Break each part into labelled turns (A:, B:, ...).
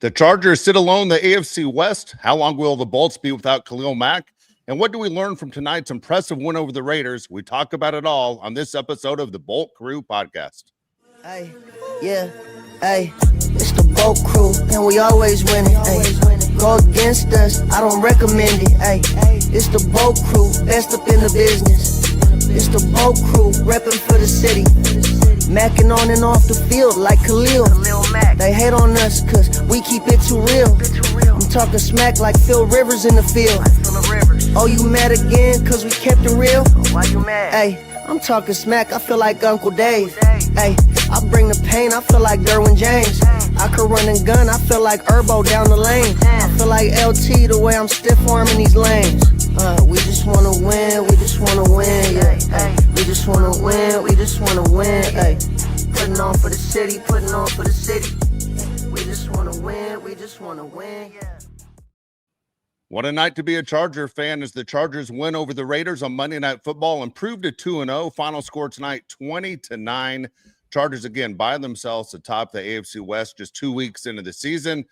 A: The Chargers sit alone in the AFC West. How long will the Bolts be without Khalil Mack? And what do we learn from tonight's impressive win over the Raiders? We talk about it all on this episode of the Bolt Crew podcast.
B: Hey, yeah, hey, it's the Bolt Crew, and we always winning. Hey, go against us, I don't recommend it. Hey, it's the Bolt Crew, best up in the business. It's the Bolt Crew, repping for the city. Macking on and off the field like Khalil Mack. They hate on us cause we keep it too real. I'm talking smack like Phil Rivers in the field. Oh, you mad again cause we kept it real? Why you mad? Hey, I'm talking smack, I feel like Uncle Dave. Hey, I bring the pain, I feel like Derwin James. I could run and gun, I feel like Herbo down the lane. I feel like LT the way I'm stiff arming these lanes. We just wanna win, we just wanna win, yeah. Ay, we just wanna win, we just wanna win, ay. Putting on for the city, putting on for the city. We just wanna win, we just wanna win, yeah.
A: What a night to be a Charger fan as the Chargers win over the Raiders on Monday Night Football, improved to 2-0. Final score tonight, 20-9. Chargers again by themselves atop the AFC West just 2 weeks into the season.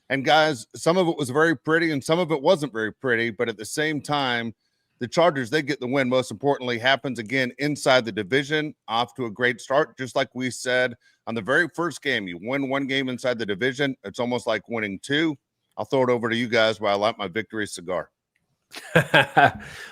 A: And guys, some of it was very pretty and some of it wasn't very pretty, but at the same time, the Chargers, they get the win. Most importantly, happens again inside the division, off to a great start. Just like we said on the very first game, you win one game inside the division, it's almost like winning two. I'll throw it over to you guys while I light my victory cigar.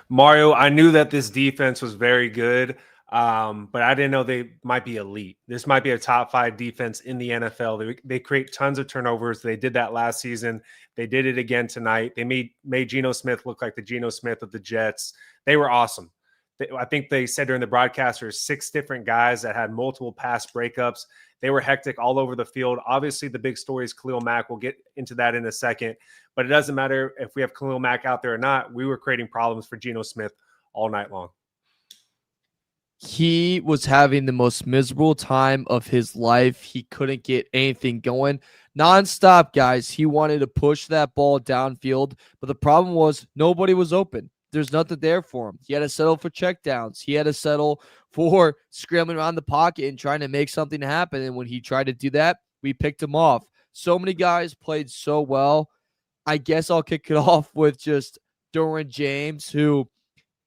C: Mario, I knew that this defense was very good, but I didn't know they might be elite. This might be a top 5 defense in the NFL. They create tons of turnovers. They did that last season. They did it again tonight. They made Geno Smith look like the Geno Smith of the Jets. They were awesome. I think they said during the broadcast there's 6 different guys that had multiple pass breakups. They were hectic all over the field. Obviously, the big story is Khalil Mack. We'll get into that in a second. But it doesn't matter if we have Khalil Mack out there or not. We were creating problems for Geno Smith all night long.
D: He was having the most miserable time of his life. He couldn't get anything going. Nonstop, guys. He wanted to push that ball downfield, but the problem was nobody was open. There's nothing there for him. He had to settle for checkdowns. He had to settle for scrambling around the pocket and trying to make something happen. And when he tried to do that, we picked him off. So many guys played so well. I guess I'll kick it off with just Derwin James, who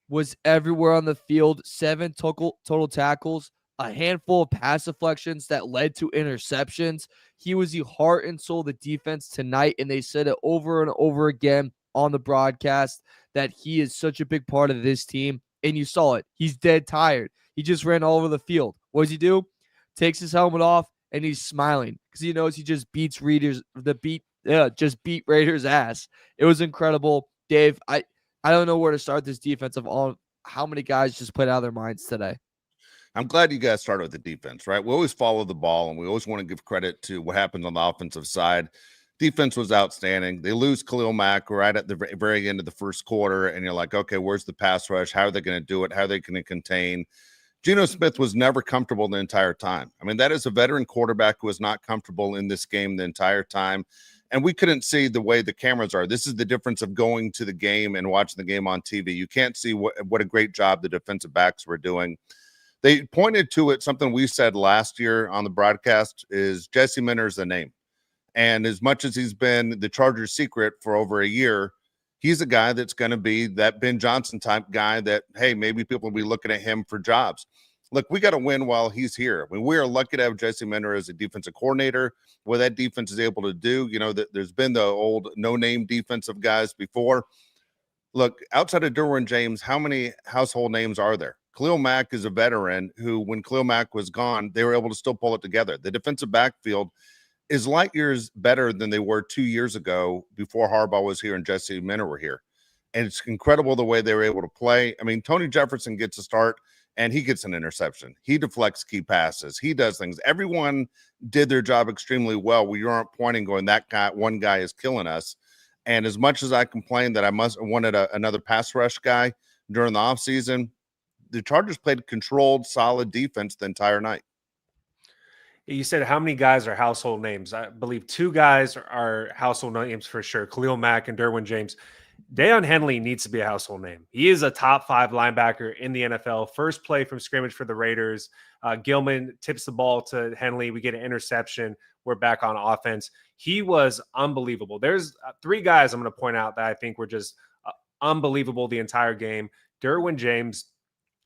D: was everywhere on the field, 7 total tackles, a handful of pass deflections that led to interceptions. He was the heart and soul of the defense tonight, and they said it over and over again on the broadcast that he is such a big part of this team, and you saw it. He's dead tired. He just ran all over the field. What does he do? Takes his helmet off, and he's smiling because he knows he just beat Raiders' ass. It was incredible. Dave, I don't know where to start this defense of all how many guys just played out of their minds today.
A: I'm glad you guys started with the defense, right? We always follow the ball, and we always want to give credit to what happens on the offensive side. Defense was outstanding. They lose Khalil Mack right at the very end of the first quarter, and you're like, okay, where's the pass rush? How are they going to do it? How are they going to contain? Geno Smith was never comfortable the entire time. I mean, that is a veteran quarterback who was not comfortable in this game the entire time. And we couldn't see the way the cameras are. This is the difference of going to the game and watching the game on TV. You can't see what a great job the defensive backs were doing. They pointed to it, something we said last year on the broadcast, is Jesse Minter is the name. And as much as he's been the Chargers' secret for over a year, he's a guy that's going to be that Ben Johnson type guy that, hey, maybe people will be looking at him for jobs. Look, we got to win while he's here. I mean, we are lucky to have Jesse Minter as a defensive coordinator. What that defense is able to do, you know, that there's been the old no-name defensive guys before. Look, outside of Derwin James, how many household names are there? Khalil Mack is a veteran who, when Khalil Mack was gone, they were able to still pull it together. The defensive backfield is light years better than they were 2 years ago before Harbaugh was here and Jesse Minter were here. And it's incredible the way they were able to play. I mean, Tony Jefferson gets a start, and he gets an interception. He deflects key passes. He does things. Everyone did their job extremely well. We aren't pointing going, that guy, one guy is killing us. And as much as I complained that I wanted another pass rush guy during the offseason, the Chargers played controlled, solid defense the entire night.
C: You said how many guys are household names? I believe 2 guys are household names for sure, Khalil Mack and Derwin James. Deion Henley needs to be a household name. He is a top 5 linebacker in the NFL. First play from scrimmage for the Raiders. Gilman tips the ball to Henley. We get an interception. We're back on offense. He was unbelievable. There's 3 guys I'm going to point out that I think were just unbelievable the entire game. Derwin James,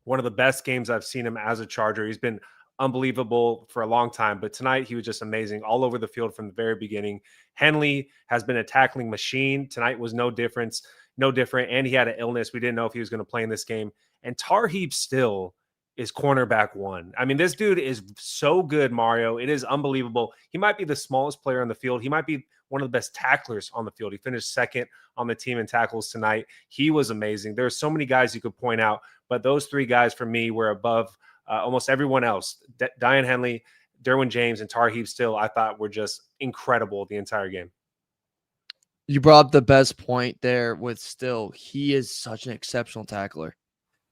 C: one of the best games I've seen him as a Charger. He's been unbelievable for a long time, but tonight he was just amazing all over the field from the very beginning. Henley has been a tackling machine. Tonight was no different, and he had an illness. We didn't know if he was going to play in this game. And Tarheeb still is cornerback 1. I mean, this dude is so good, Mario. It is unbelievable. He might be the smallest player on the field. He might be one of the best tacklers on the field. He finished 2nd on the team in tackles tonight. He was amazing. There are so many guys you could point out, but those 3 guys for me were above almost everyone else. Deion Henley, Derwin James, and Tarheeb Still, I thought were just incredible the entire game.
D: You brought up the best point there with Still. He is such an exceptional tackler.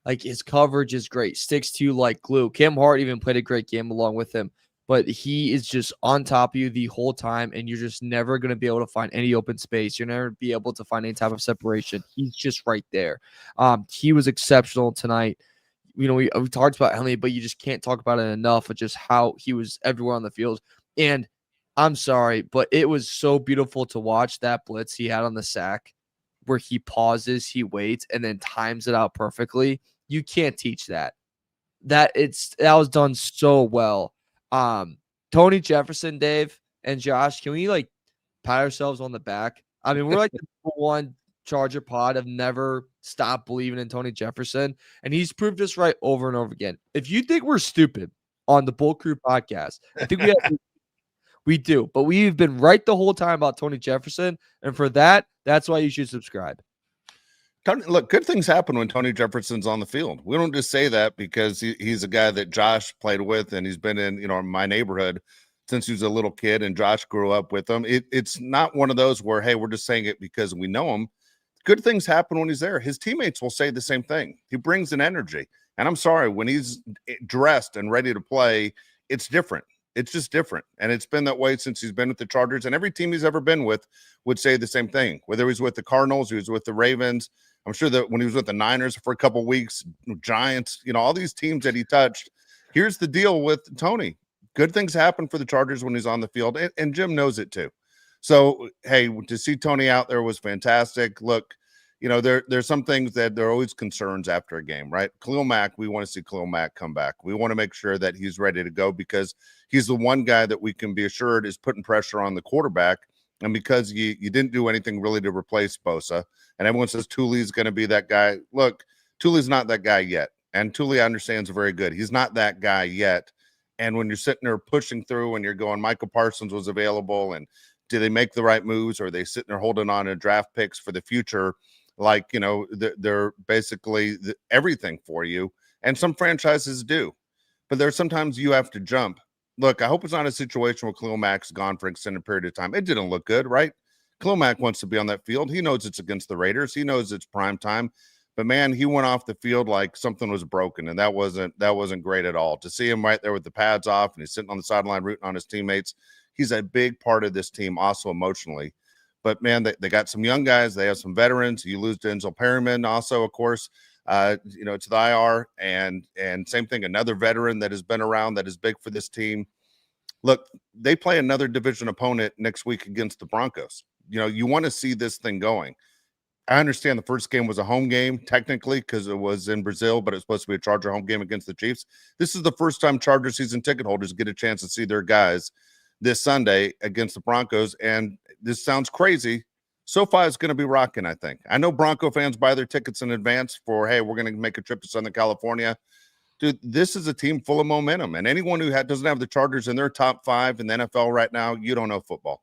D: Like, his coverage is great. Sticks to you like glue. Cam Hart even played a great game along with him. But he is just on top of you the whole time, and you're just never going to be able to find any open space. You're never be able to find any type of separation. He's just right there. He was exceptional tonight. You know, we talked about Henley, but you just can't talk about it enough of just how he was everywhere on the field. And I'm sorry, but it was so beautiful to watch that blitz he had on the sack where he pauses, he waits, and then times it out perfectly. You can't teach that. That was done so well. Tony Jefferson, Dave, and Josh, can we like pat ourselves on the back? I mean, we're like the one Charger pod have never stopped believing in Tony Jefferson, and he's proved us right over and over again. If you think we're stupid on the Bull Crew podcast, I think we do, but we've been right the whole time about Tony Jefferson, and for that's why you should subscribe.
A: Look, good things happen when Tony Jefferson's on the field. We don't just say that because he's a guy that Josh played with, and he's been in my neighborhood since he was a little kid, and Josh grew up with him. It's not one of those where, hey, we're just saying it because we know him. Good things happen when he's there. His teammates will say the same thing. He brings an energy. And I'm sorry, when he's dressed and ready to play, it's different. It's just different. And it's been that way since he's been with the Chargers. And every team he's ever been with would say the same thing. Whether he was with the Cardinals, he was with the Ravens. I'm sure that when he was with the Niners for a couple of weeks, Giants, all these teams that he touched. Here's the deal with Tony. Good things happen for the Chargers when he's on the field. And Jim knows it too. So, hey, to see Tony out there was fantastic. Look, there's some things that there are always concerns after a game, right? Khalil Mack, we want to see Khalil Mack come back. We want to make sure that he's ready to go because he's the one guy that we can be assured is putting pressure on the quarterback. And because you didn't do anything really to replace Bosa, and everyone says Tule's going to be that guy. Look, Tule's not that guy yet. And Tule understands very good. He's not that guy yet. And when you're sitting there pushing through and you're going, Michael Parsons was available, and do they make the right moves? Or are they sitting there holding on to draft picks for the future? Like, they're basically everything for you. And some franchises do. But there's sometimes you have to jump. Look, I hope it's not a situation where Khalil Mack's gone for an extended period of time. It didn't look good, right? Khalil Mack wants to be on that field. He knows it's against the Raiders. He knows it's prime time. But, man, he went off the field like something was broken, and that wasn't great at all. To see him right there with the pads off and he's sitting on the sideline rooting on his teammates, he's a big part of this team also emotionally. But, man, they got some young guys. They have some veterans. You lose Denzel Perryman also, of course, to the IR. And same thing, another veteran that has been around that is big for this team. Look, they play another division opponent next week against the Broncos. You want to see this thing going. I understand the first game was a home game, technically, because it was in Brazil, but it's supposed to be a Charger home game against the Chiefs. This is the first time Charger season ticket holders get a chance to see their guys this Sunday against the Broncos. And this sounds crazy. SoFi is going to be rocking, I think. I know Bronco fans buy their tickets in advance for, hey, we're going to make a trip to Southern California. Dude, this is a team full of momentum. And anyone who doesn't have the Chargers in their top 5 in the NFL right now, you don't know football.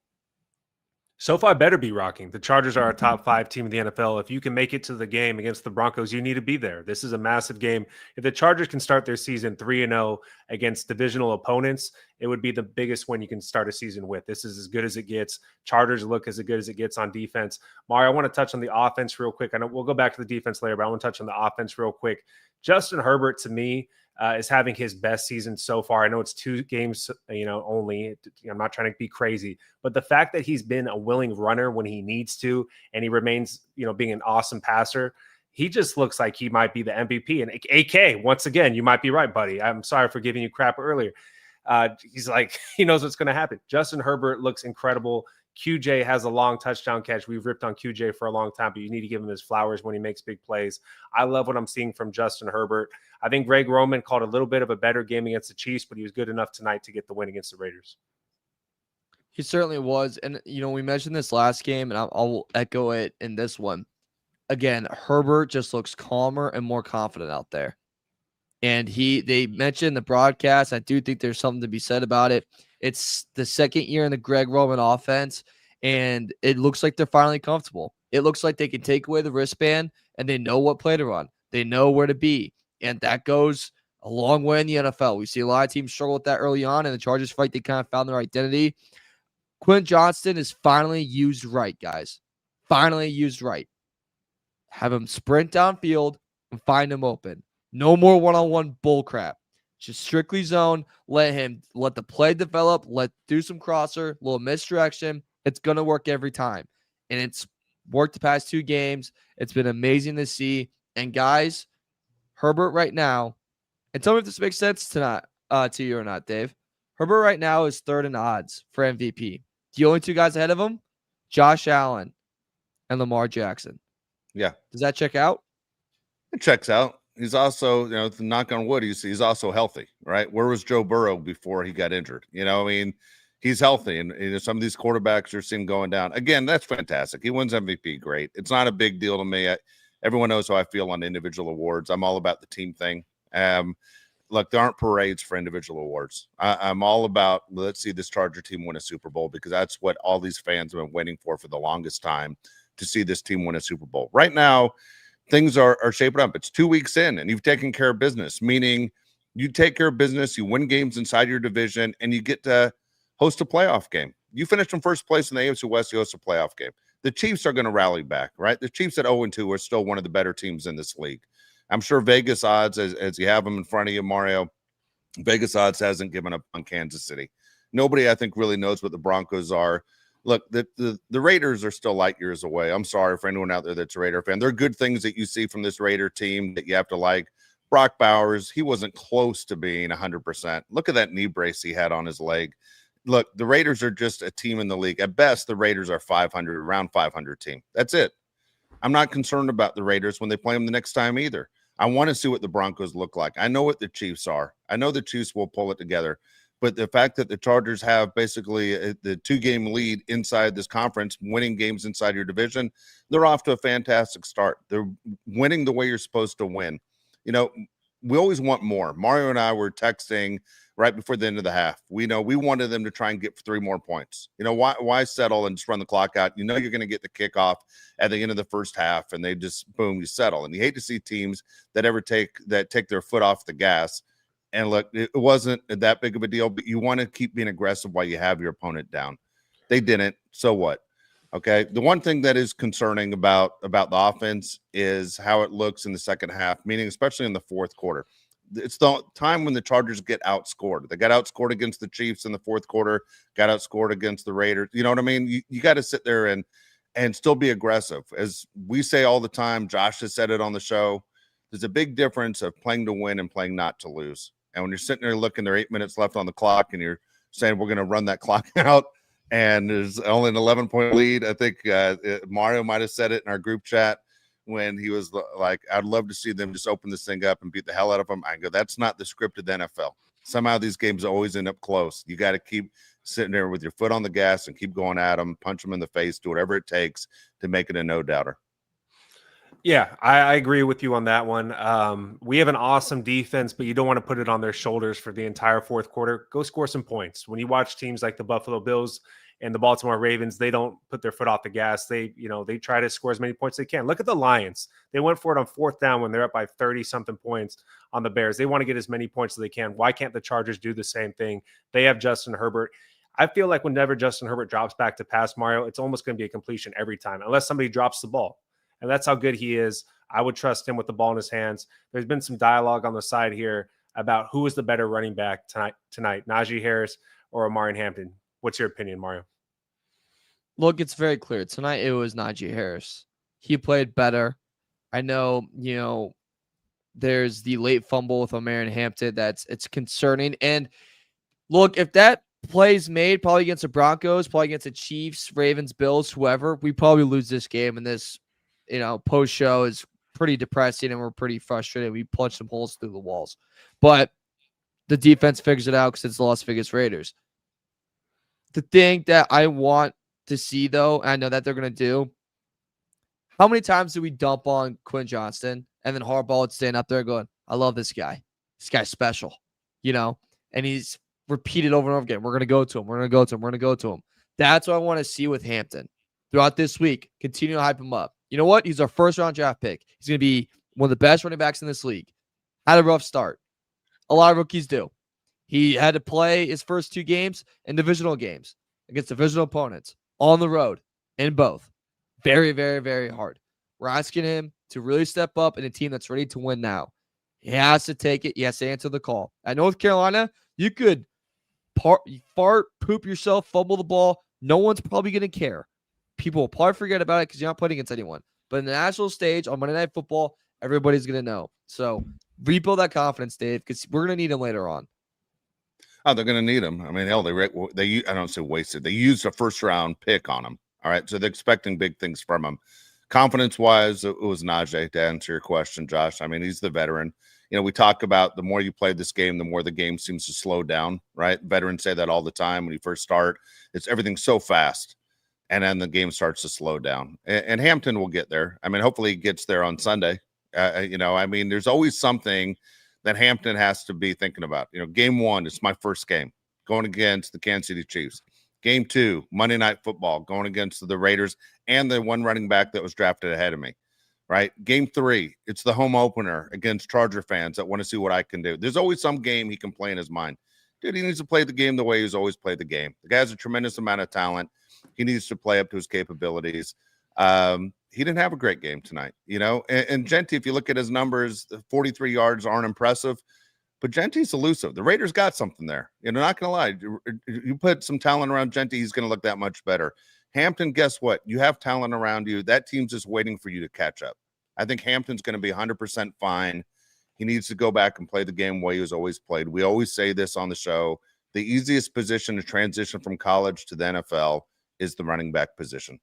C: SoFi better be rocking. The Chargers are a top 5 team in the NFL. If you can make it to the game against the Broncos, you need to be there. This is a massive game. If the Chargers can start their season 3-0 against divisional opponents, it would be the biggest win you can start a season with. This is as good as it gets. Chargers look as good as it gets on defense. Mario, I want to touch on the offense real quick. I know we'll go back to the defense later, but I want to touch on the offense real quick. Justin Herbert, to me, is having his best season so far. I know it's 2 games, only. I'm not trying to be crazy, but the fact that he's been a willing runner when he needs to, and he remains, being an awesome passer, he just looks like he might be the MVP. And AK, once again, you might be right, buddy. I'm sorry for giving you crap earlier. He's like, he knows what's going to happen. Justin Herbert looks incredible. QJ has a long touchdown catch. We've ripped on QJ for a long time, but you need to give him his flowers when he makes big plays. I love what I'm seeing from Justin Herbert. I think Greg Roman called a little bit of a better game against the Chiefs, but he was good enough tonight to get the win against the Raiders.
D: He certainly was. And, we mentioned this last game, and I'll echo it in this one. Again, Herbert just looks calmer and more confident out there. And they mentioned the broadcast. I do think there's something to be said about it. It's the second year in the Greg Roman offense, and it looks like they're finally comfortable. It looks like they can take away the wristband, and they know what play to run. They know where to be, and that goes a long way in the NFL. We see a lot of teams struggle with that early on, and the Chargers fight. They kind of found their identity. Quentin Johnston is finally used right, guys. Finally used right. Have him sprint downfield and find him open. No more one-on-one bull crap. Just strictly zone. Let the play develop. Do some crosser, little misdirection. It's going to work every time. And it's worked the past 2 games. It's been amazing to see. And guys, Herbert right now, and tell me if this makes sense to you or not, Dave. Herbert right now is 3rd in odds for MVP. The only 2 guys ahead of him, Josh Allen and Lamar Jackson.
A: Yeah.
D: Does that check out?
A: It checks out. He's also, knock on wood, he's also healthy, right? Where was Joe Burrow before he got injured? He's healthy, and some of these quarterbacks are seeing going down. Again, that's fantastic. He wins MVP, great. It's not a big deal to me. Everyone knows how I feel on individual awards. I'm all about the team thing. Look, there aren't parades for individual awards. I'm all about, let's see this Charger team win a Super Bowl, because that's what all these fans have been waiting for the longest time, to see this team win a Super Bowl. Right now, things are shaping up. It's 2 weeks in, and you've taken care of business, meaning you take care of business, you win games inside your division, and you get to host a playoff game. You finished in first place in the AFC West, you host a playoff game. The Chiefs are going to rally back, right? The Chiefs at 0-2 are still one of the better teams in this league. I'm sure Vegas odds, as you have them in front of you, Mario, Vegas odds hasn't given up on Kansas City. Nobody, I think, really knows what the Broncos are. Look, the Raiders are still light years away. I'm sorry for anyone out there that's a Raider fan. There are good things that you see from this Raider team that you have to like. Brock Bowers, he wasn't close to being 100%. Look at that knee brace he had on his leg. Look, the Raiders are just a team in the league. At best, the Raiders are 500, around 500 team. That's it. I'm not concerned about the Raiders when they play them the next time either. I want to see what the Broncos look like. I know what the Chiefs are. I know the Chiefs will pull it together. But the fact that the Chargers have basically the 2-game lead inside this conference, winning games inside your division, they're off to a fantastic start. They're winning the way you're supposed to win. We always want more. Mario and I were texting right before the end of the half. We wanted them to try and get 3 more points. Why settle and just run the clock out? You're going to get the kickoff at the end of the first half, and they just, boom, you settle. And you hate to see teams that take their foot off the gas. And look, it wasn't that big of a deal, but you want to keep being aggressive while you have your opponent down. They didn't. So what? Okay. The one thing that is concerning about the offense is how it looks in the second half, meaning especially in the fourth quarter. It's the time when the Chargers get outscored. They got outscored against the Chiefs in the fourth quarter, got outscored against the Raiders. You know what I mean? You got to sit there and still be aggressive. As we say all the time, Josh has said it on the show, there's a big difference of playing to win and playing not to lose. And when you're sitting there looking, there are 8 minutes left on the clock, and you're saying we're going to run that clock out, and there's only an 11-point lead. I think Mario might have said it in our group chat when he was like, I'd love to see them just open this thing up and beat the hell out of them. I go, that's not the script of the NFL. Somehow these games always end up close. You got to keep sitting there with your foot on the gas and keep going at them, punch them in the face, do whatever it takes to make it a no-doubter.
C: Yeah, I agree with you on that one. We have an awesome defense, but you don't want to put it on their shoulders for the entire fourth quarter. Go score some points. When you watch teams like the Buffalo Bills and the Baltimore Ravens, they don't put their foot off the gas. They try to score as many points as they can. Look at the Lions. They went for it on fourth down when they're up by 30-something points on the Bears. They want to get as many points as they can. Why can't the Chargers do the same thing? They have Justin Herbert. I feel like whenever Justin Herbert drops back to pass, Mario, it's almost going to be a completion every time, unless somebody drops the ball. And that's how good he is. I would trust him with the ball in his hands. There's been some dialogue on the side here about who is the better running back tonight, Najee Harris or Omarion Hampton. What's your opinion, Mario?
D: Look, it's very clear. Tonight it was Najee Harris. He played better. I know, there's the late fumble with Omarion Hampton. It's concerning. And look, if that plays made probably against the Broncos, probably against the Chiefs, Ravens, Bills, whoever, we probably lose this game. And this, post show is pretty depressing and we're pretty frustrated. We punched some holes through the walls. But the defense figures it out because it's the Las Vegas Raiders. The thing that I want to see, though, and I know that they're going to do, how many times do we dump on Quinn Johnston and then Harbaugh would stand up there going, I love this guy. This guy's special, and he's repeated over and over again. We're going to go to him. We're going to go to him. We're going to go to him. That's what I want to see with Hampton throughout this week. Continue to hype him up. You know what? He's our first-round draft pick. He's going to be one of the best running backs in this league. Had a rough start. A lot of rookies do. He had to play his first 2 games in divisional games against divisional opponents on the road in both. Very, very, very hard. We're asking him to really step up in a team that's ready to win now. He has to take it. He has to answer the call. At North Carolina, you could fart, poop yourself, fumble the ball. No one's probably going to care. People will probably forget about it because you're not playing against anyone. But in the national stage on Monday Night Football, everybody's going to know. So rebuild that confidence, Dave, because we're going to need him later on.
A: Oh, they're going to need him. I mean, hell, they I don't say wasted. They used a first-round pick on him. All right, so they're expecting big things from him. Confidence-wise, it was Najee, to answer your question, Josh. I mean, he's the veteran. We talk about the more you play this game, the more the game seems to slow down, right? Veterans say that all the time when you first start. It's everything's so fast, and then the game starts to slow down. And Hampton will get there. I mean, hopefully he gets there on Sunday. I mean, there's always something that Hampton has to be thinking about. Game 1, it's my first game going against the Kansas City Chiefs. Game 2, Monday Night Football, going against the Raiders and the one running back that was drafted ahead of me, right? Game 3, it's the home opener against Charger fans that want to see what I can do. There's always some game he can play in his mind. Dude, he needs to play the game the way he's always played the game. The guy has a tremendous amount of talent. He needs to play up to his capabilities. He didn't have a great game tonight, And Genty, if you look at his numbers, the 43 yards aren't impressive. But Genty's elusive. The Raiders got something there. Not going to lie. You put some talent around Genty, he's going to look that much better. Hampton, guess what? You have talent around you. That team's just waiting for you to catch up. I think Hampton's going to be 100% fine. He needs to go back and play the game the way he was always played. We always say this on the show. The easiest position to transition from college to the NFL is the running back position.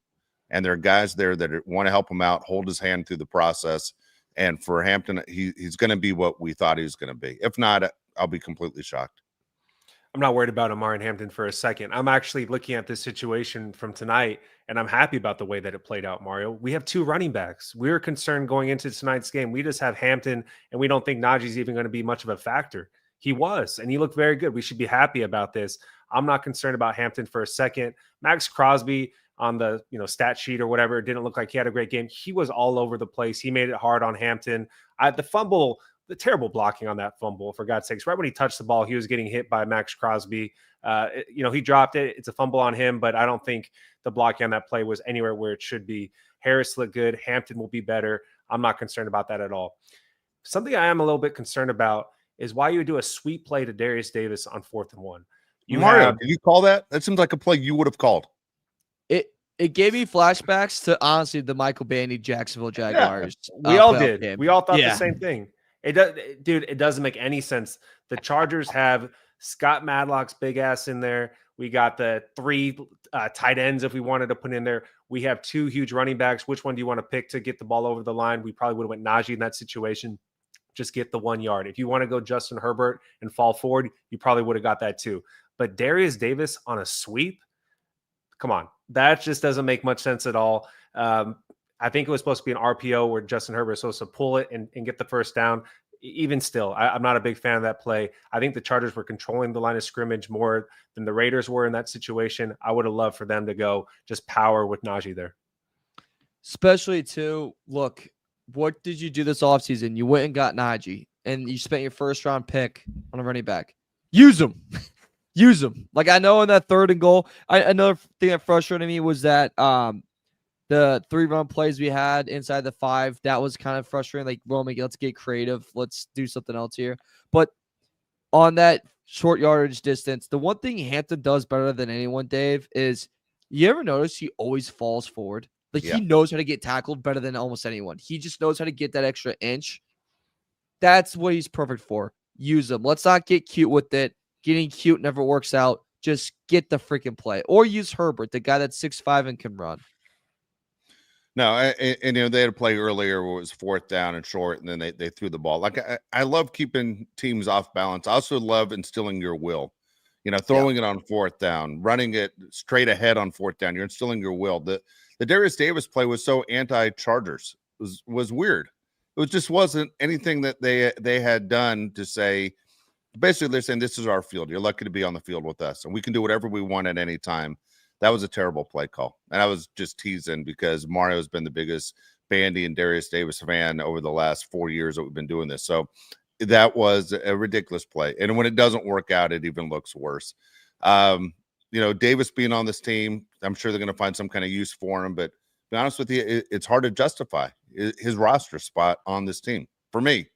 A: And there are guys there that want to help him out, hold his hand through the process. And for Hampton, he's going to be what we thought he was going to be. If not, I'll be completely shocked.
C: I'm not worried about Omarion Hampton for a second. I'm actually looking at this situation from tonight, and I'm happy about the way that it played out, Mario. We have 2 running backs. We were concerned going into tonight's game. We just have Hampton, and we don't think Najee's even going to be much of a factor. He was, and he looked very good. We should be happy about this. I'm not concerned about Hampton for a second. Max Crosby on the stat sheet or whatever, it didn't look like he had a great game. He was all over the place. He made it hard on Hampton. The fumble, the terrible blocking on that fumble, for God's sakes. Right when he touched the ball, he was getting hit by Max Crosby. He dropped it. It's a fumble on him, but I don't think the blocking on that play was anywhere where it should be. Harris looked good. Hampton will be better. I'm not concerned about that at all. Something I am a little bit concerned about is why you would do a sweep play to Darius Davis on 4th and 1.
A: Mario, did you call that? That seems like a play you would have called.
D: It gave me flashbacks to, honestly, the Michael Bandy Jacksonville Jaguars.
C: Yeah, we all did. Game. We all thought
D: the
C: same thing. It doesn't make any sense. The Chargers have Scott Madlock's big ass in there. We got the 3 tight ends if we wanted to put in there. We have 2 huge running backs. Which one do you want to pick to get the ball over the line? We probably would have went Najee in that situation. Just get the 1 yard. If you want to go Justin Herbert and fall forward, you probably would have got that too. But Darius Davis on a sweep? Come on. That just doesn't make much sense at all. I think it was supposed to be an RPO where Justin Herbert was supposed to pull it and get the first down. Even still, I'm not a big fan of that play. I think the Chargers were controlling the line of scrimmage more than the Raiders were in that situation. I would have loved for them to go just power with Najee there.
D: Especially, too, look, what did you do this offseason? You went and got Najee, and you spent your first-round pick on a running back. Use him. Use them. Like, I know in that 3rd and goal, another thing that frustrated me was that the 3-run plays we had inside the 5, that was kind of frustrating. Like, Roman, let's get creative. Let's do something else here. But on that short yardage distance, the one thing Hampton does better than anyone, Dave, is you ever notice he always falls forward? Like
A: Yeah.
D: he knows how to get tackled better than almost anyone. He just knows how to get that extra inch. That's what he's perfect for. Use him. Let's not get cute with it. Getting cute never works out. Just get the freaking play. Or use Herbert, the guy that's 6'5" and can run.
A: No, and they had a play earlier where it was 4th down and short, and then they threw the ball. Like I love keeping teams off balance. I also love instilling your will. Throwing it on 4th down, running it straight ahead on 4th down. You're instilling your will. The Darius Davis play was so anti-Chargers. Was weird. It just wasn't anything that they had done to say. Basically, they're saying this is our field. You're lucky to be on the field with us, and we can do whatever we want at any time. That was a terrible play call. And I was just teasing because Mario's been the biggest Bandy and Darius Davis fan over the last 4 years that we've been doing this. So that was a ridiculous play. And when it doesn't work out, it even looks worse. Davis being on this team, I'm sure they're going to find some kind of use for him. But to be honest with you, it's hard to justify his roster spot on this team. For me,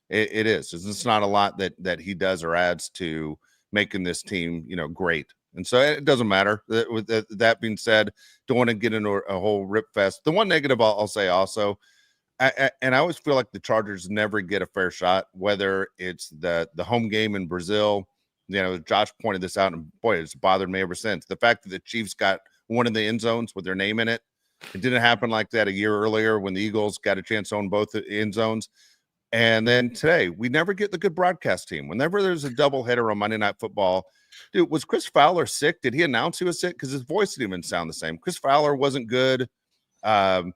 A: it is. It's not a lot that he does or adds to making this team, great. And so it doesn't matter. With that being said, don't want to get into a whole rip fest. The one negative I'll say also, I always feel like the Chargers never get a fair shot, whether it's the home game in Brazil. Josh pointed this out, and boy, it's bothered me ever since. The fact that the Chiefs got one in the end zones with their name in it. It didn't happen like that a year earlier when the Eagles got a chance to own both the end zones. And then today, we never get the good broadcast team. Whenever there's a doubleheader on Monday Night Football, dude, was Chris Fowler sick? Did he announce he was sick? Because his voice didn't even sound the same. Chris Fowler wasn't good. Dan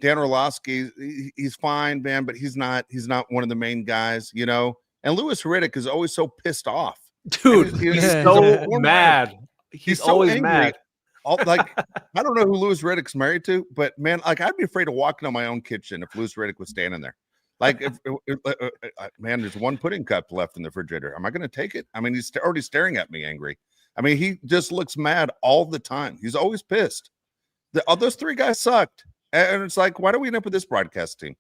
A: Orlovsky, he's fine, man, but he's not one of the main guys, And Louis Riddick is always so pissed off.
C: Dude, he's so mad. He's so always angry. Mad.
A: I don't know who Louis Riddick's married to, but man, I'd be afraid of walking on my own kitchen if Louis Riddick was standing there. Man, there's one pudding cup left in the refrigerator. Am I going to take it? I mean, he's already staring at me angry. I mean, he just looks mad all the time. He's always pissed. Those 3 guys sucked. And it's like, why do we end up with this broadcast team?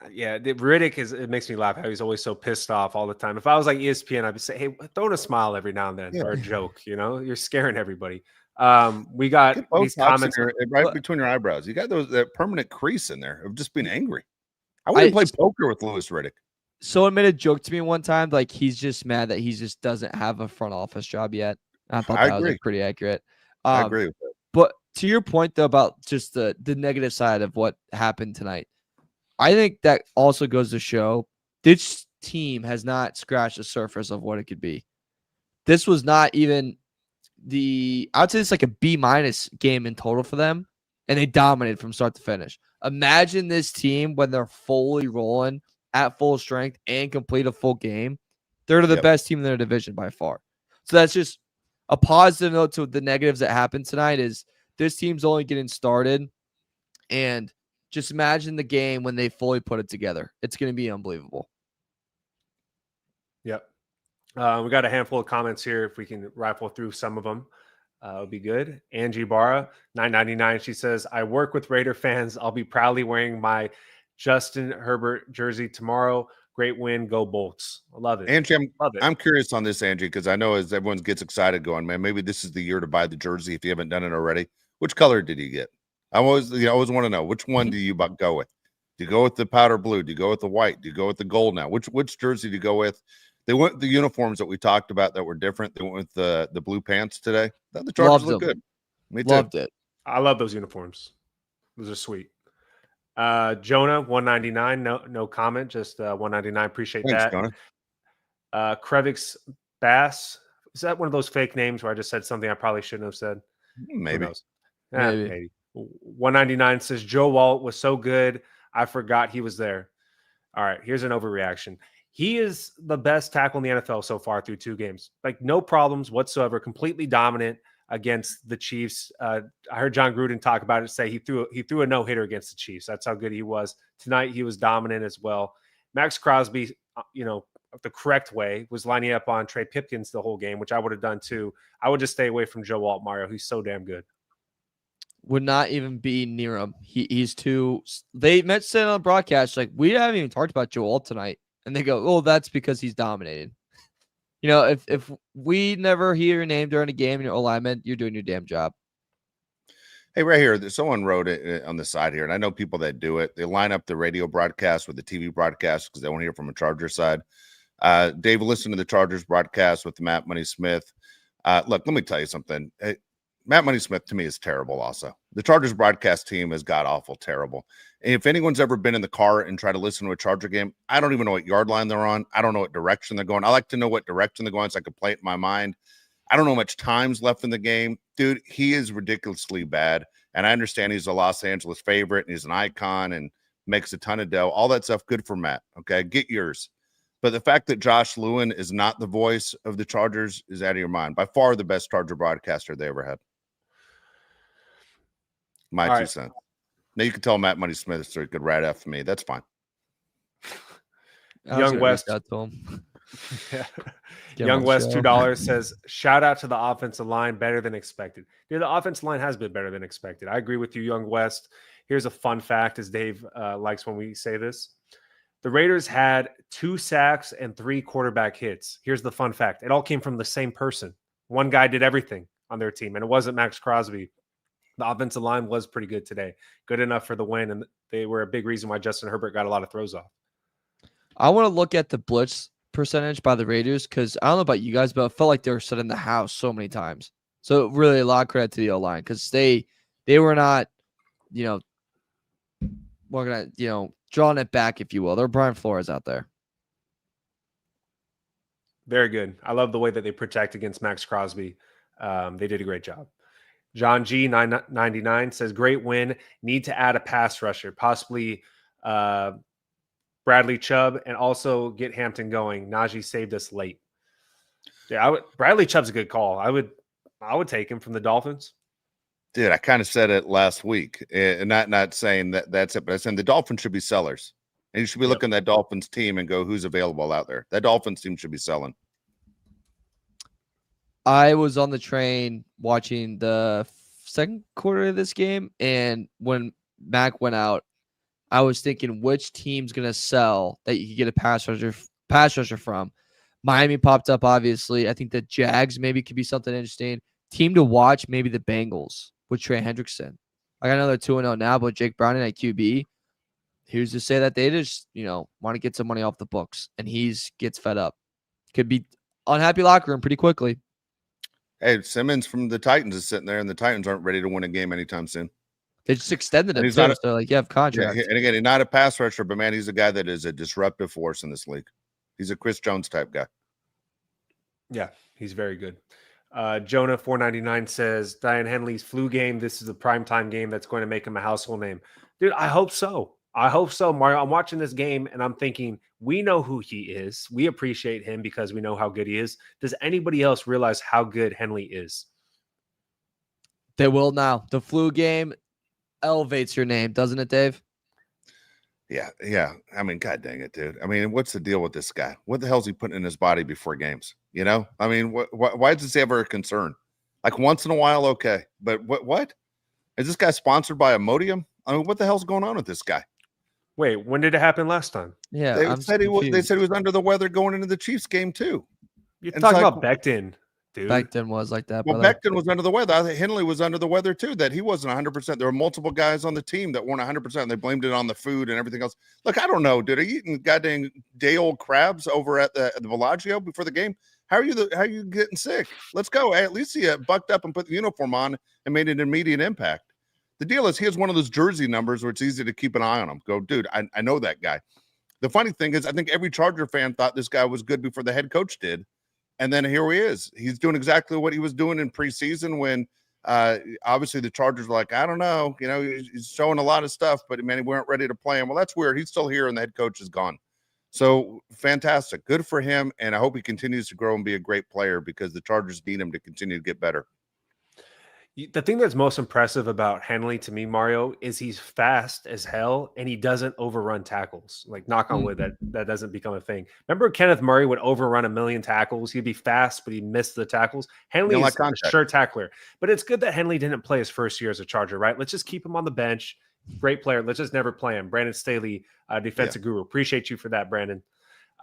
C: Riddick it makes me laugh how he's always so pissed off all the time. If I was like ESPN, I'd say, hey, throw in a smile every now and then or a joke, you're scaring everybody. We got these comments
A: right between your eyebrows. You got that permanent crease in there of just being angry. I wouldn't play poker with Louis Riddick.
D: Someone made a joke to me one time, like he's just mad that he just doesn't have a front office job yet. I thought that was pretty accurate.
A: I agree with that.
D: But to your point, though, about just the negative side of what happened tonight, I think that also goes to show this team has not scratched the surface of what it could be. This was not even I would say it's like a B- game in total for them, and they dominated from start to finish. Imagine this team when they're fully rolling at full strength and complete a full game. They're the best team in their division by far. So that's just a positive note to the negatives that happened tonight is this team's only getting started. And just imagine the game when they fully put it together. It's going to be unbelievable.
C: Yep. We got a handful of comments here. If we can rifle through some of them. It would be good. Angie Barra, $9.99. She says, I work with Raider fans. I'll be proudly wearing my Justin Herbert jersey tomorrow. Great win. Go Bolts. I love it.
A: Angie, I'm curious on this, Angie, because I know as everyone gets excited going, man, maybe this is the year to buy the jersey if you haven't done it already. Which color did you get? I always want to know, which one do you go with? Do you go with the powder blue? Do you go with the white? Do you go with the gold now? Which jersey do you go with? They went with the uniforms that we talked about that were different. They went with the blue pants today. The Chargers look good. Me too.
D: Loved it.
C: I love those uniforms. Those are sweet. Jonah, $1.99. No comment. Just $1.99. Appreciate that.
A: Jonah.
C: Krevix Bass. Is that one of those fake names where I just said something I probably shouldn't have said?
A: Maybe.
C: Maybe. $1.99 says Joe Walt was so good. I forgot he was there. All right. Here's an overreaction. He is the best tackle in the NFL so far through 2 games. Like no problems whatsoever. Completely dominant against the Chiefs. I heard John Gruden talk about it. Say he threw a no-hitter against the Chiefs. That's how good he was tonight. He was dominant as well. Max Crosby, the correct way was lining up on Trey Pipkins the whole game, which I would have done too. I would just stay away from Joe Walt, Mario. He's so damn good.
D: Would not even be near him. He's too. They mentioned on broadcast like we haven't even talked about Joe Walt tonight. And they go, oh, that's because he's dominated. You know, if we never hear your name during a game and you're alignment, you're doing your damn job.
A: Hey, right here, someone wrote it on the side here, and I know people that do it. They line up the radio broadcast with the TV broadcast because they want to hear from a Charger side. Dave, listen to the Chargers broadcast with Matt Money Smith. Look, let me tell you something. Matt Money Smith, to me, is terrible also. The Chargers broadcast team is god-awful terrible. And if anyone's ever been in the car and tried to listen to a Charger game, I don't even know what yard line they're on. I don't know what direction they're going. I like to know what direction they're going so I can play it in my mind. I don't know how much time's left in the game. Dude, he is ridiculously bad. And I understand he's a Los Angeles favorite and he's an icon and makes a ton of dough. All that stuff, good for Matt. Okay, get yours. But the fact that Josh Lewin is not the voice of the Chargers is out of your mind. By far the best Charger broadcaster they ever had. My 2 cents. Now you can tell Matt Money Smith so he could rat F me. That's fine.
C: Young West.
D: Yeah.
C: Young West $2 says, shout out to the offensive line, better than expected. Dude, the offensive line has been better than expected. I agree with you, Young West. Here's a fun fact, as Dave likes when we say this. The Raiders had 2 sacks and 3 quarterback hits. Here's the fun fact. It all came from the same person. One guy did everything on their team, and it wasn't Max Crosby. The offensive line was pretty good today. Good enough for the win, and they were a big reason why Justin Herbert got a lot of throws off.
D: I want to look at the blitz percentage by the Raiders because I don't know about you guys, but I felt like they were set in the house so many times. So really a lot of credit to the O-line because they were not, drawing it back, if you will. They're Brian Flores out there.
C: Very good. I love the way that they protect against Max Crosby. They did a great job. John G 999 says, great win. Need to add a pass rusher, possibly Bradley Chubb, and also get Hampton going. Najee saved us late. Yeah, Bradley Chubb's a good call. I would take him from the Dolphins.
A: Dude, I kind of said it last week, and not saying that's it, but I said the Dolphins should be sellers. And you should be looking at that Dolphins team and go, who's available out there? That Dolphins team should be selling.
D: I was on the train watching the second quarter of this game, and when Mac went out, I was thinking which team's going to sell that you could get a pass rusher from. Miami popped up, obviously. I think the Jags maybe could be something interesting. Team to watch, maybe the Bengals with Trey Hendrickson. I got another 2-0 now, but Jake Browning at QB. Who's to say that they just, want to get some money off the books, and gets fed up. Could be unhappy locker room pretty quickly.
A: Hey, Simmons from the Titans is sitting there, and the Titans aren't ready to win a game anytime soon.
D: They just extended him too, so you have contracts.
A: Yeah, and again, he's not a pass rusher, but man, he's a guy that is a disruptive force in this league. He's a Chris Jones type guy.
C: Yeah, he's very good. Jonah 499 says, Diane Henley's flu game. This is a primetime game that's going to make him a household name. Dude, I hope so. I hope so, Mario. I'm watching this game and I'm thinking, we know who he is. We appreciate him because we know how good he is. Does anybody else realize how good Henley is?
D: They will now. The flu game elevates your name, doesn't it, Dave?
A: Yeah. I mean, God dang it, dude. I mean, what's the deal with this guy? What the hell is he putting in his body before games? I mean, why is this ever a concern? Like once in a while, okay. But what? Is this guy sponsored by Imodium? I mean, what the hell's going on with this guy?
C: Wait, when did it happen last time?
D: Yeah,
A: they said he was under the weather going into the Chiefs game too.
C: You're talking about Becton, dude.
D: Becton was like that.
A: Well, Becton was under the weather. I think Henley was under the weather too. That he wasn't 100%. There were multiple guys on the team that weren't 100%. They blamed it on the food and everything else. Look, I don't know, dude. Are you eating goddamn day-old crabs over at the Bellagio before the game? How are you getting sick? Let's go. At least he bucked up and put the uniform on and made an immediate impact. The deal is he has one of those jersey numbers where it's easy to keep an eye on him. Go, dude, I know that guy. The funny thing is I think every Charger fan thought this guy was good before the head coach did. And then here he is. He's doing exactly what he was doing in preseason when obviously the Chargers were like, I don't know. He's showing a lot of stuff, but, man, we weren't ready to play him. Well, that's weird. He's still here and the head coach is gone. So fantastic. Good for him. And I hope he continues to grow and be a great player because the Chargers need him to continue to get better.
C: The thing that's most impressive about Henley to me, Mario, is he's fast as hell and he doesn't overrun tackles. Like, knock on wood, that doesn't become a thing. Remember Kenneth Murray would overrun 1,000,000 tackles. He'd be fast, but he'd miss the tackles. Henley is a sure tackler. But it's good that Henley didn't play his first year as a Charger, right? Let's just keep him on the bench. Great player. Let's just never play him. Brandon Staley, defensive guru. Appreciate you for that, Brandon.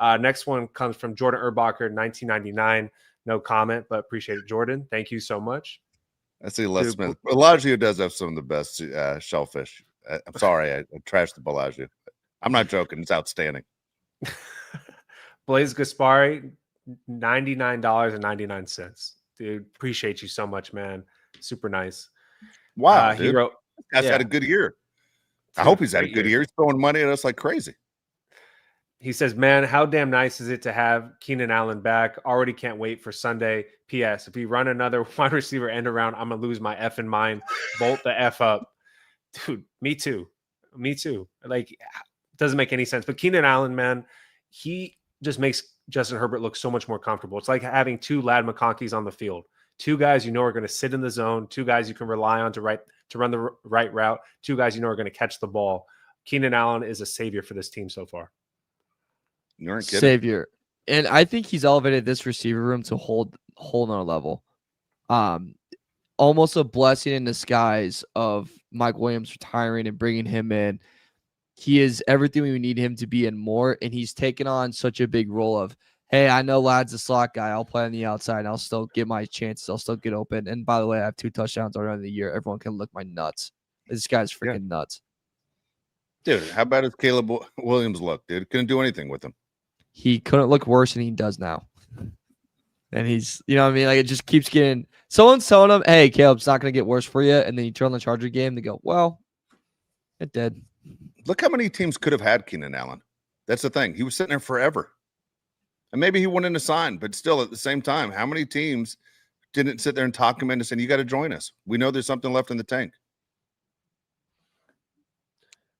C: Next one comes from Jordan Erbacher, 1999. No comment, but appreciate it, Jordan. Thank you so much.
A: I see Les Smith. Bellagio does have some of the best shellfish. I'm sorry, I trashed the Bellagio. I'm not joking. It's outstanding.
C: Blaze Gaspari, $99.99. Dude, appreciate you so much, man. Super nice.
A: Wow,
C: he wrote,
A: That's had a good year. I hope he's had a good year. He's throwing money at us like crazy.
C: He says, man, how damn nice is it to have Keenan Allen back? Already can't wait for Sunday. P.S. If we run another wide receiver end around, I'm going to lose my effing mind. Bolt the F up. Dude, me too. Me too. Like, it doesn't make any sense. But Keenan Allen, man, he just makes Justin Herbert look so much more comfortable. It's like having two Lad McConkeys on the field. Two guys you know are going to sit in the zone. Two guys you can rely on to run the right route. Two guys you know are going to catch the ball. Keenan Allen is a savior for this team so far.
A: You aren't kidding.
D: Savior. And I think he's elevated this receiver room to whole nother level. Almost a blessing in disguise of Mike Williams retiring and bringing him in. He is everything we need him to be and more, and he's taken on such a big role of, hey, I know Lad's a slot guy. I'll play on the outside, and I'll still get my chances. I'll still get open. And by the way, I have 2 touchdowns already in the year. Everyone can look my nuts. This guy's freaking nuts.
A: Dude, how bad does Caleb Williams look, dude? Couldn't do anything with him.
D: He couldn't look worse than he does now. And he's, you know what I mean? Like, it just keeps getting – someone's telling him, hey, Caleb's not going to get worse for you. And then you turn on the Charger game, they go, well, it did.
A: Look how many teams could have had Keenan Allen. That's the thing. He was sitting there forever. And maybe he wouldn't have signed, but still at the same time, how many teams didn't sit there and talk him into saying, you got to join us? We know there's something left in the tank.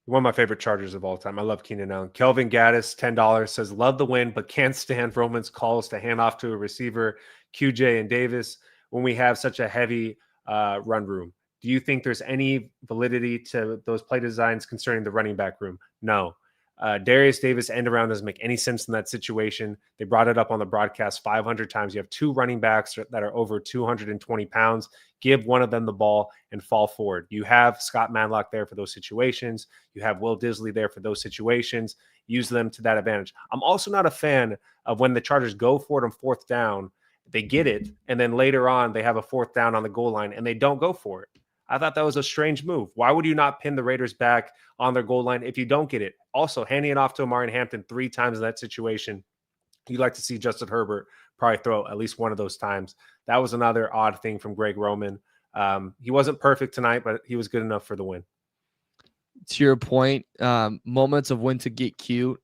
C: One of my favorite Chargers of all time. I love Keenan Allen. Kelvin Gaddis, $10, says, love the win, but can't stand Roman's calls to hand off to a receiver, QJ and Davis, when we have such a heavy run room. Do you think there's any validity to those play designs concerning the running back room? No. Darius Davis end around doesn't make any sense in that situation. They brought it up on the broadcast 500 times. You have 2 running backs that are over 220 pounds. Give one of them the ball and fall forward. You have Scott Manlock there for those situations. You have Will Disley there for those situations. Use them to that advantage. I'm also not a fan of when the Chargers go for it on 4th down, they get it, and then later on they have a 4th down on the goal line and they don't go for it. I thought that was a strange move. Why would you not pin the Raiders back on their goal line if you don't get it? Also, handing it off to Amari Hampton 3 times in that situation. You'd like to see Justin Herbert probably throw at least one of those times. That was another odd thing from Greg Roman. He wasn't perfect tonight, but he was good enough for the win.
D: To your point, moments of when to get cute.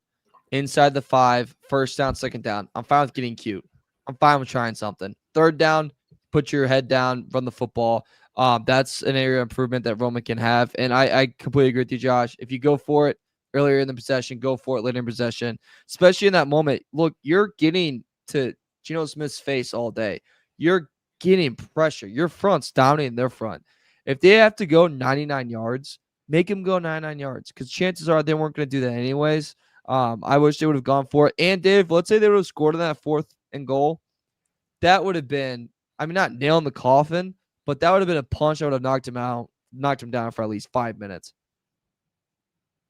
D: Inside the 5, 1st down, 2nd down. I'm fine with getting cute. I'm fine with trying something. 3rd down, put your head down, run the football. That's an area of improvement that Roman can have. And I completely agree with you, Josh. If you go for it earlier in the possession, go for it later in possession, especially in that moment. Look, you're getting to Geno Smith's face all day. You're getting pressure. Your front's dominating their front. If they have to go 99 yards, make them go 99 yards because chances are they weren't going to do that anyways. I wish they would have gone for it. And Dave, let's say they would have scored on that 4th and goal. That would have been, I mean, not nail in the coffin, but that would have been a punch that would have knocked him down for at least 5 minutes.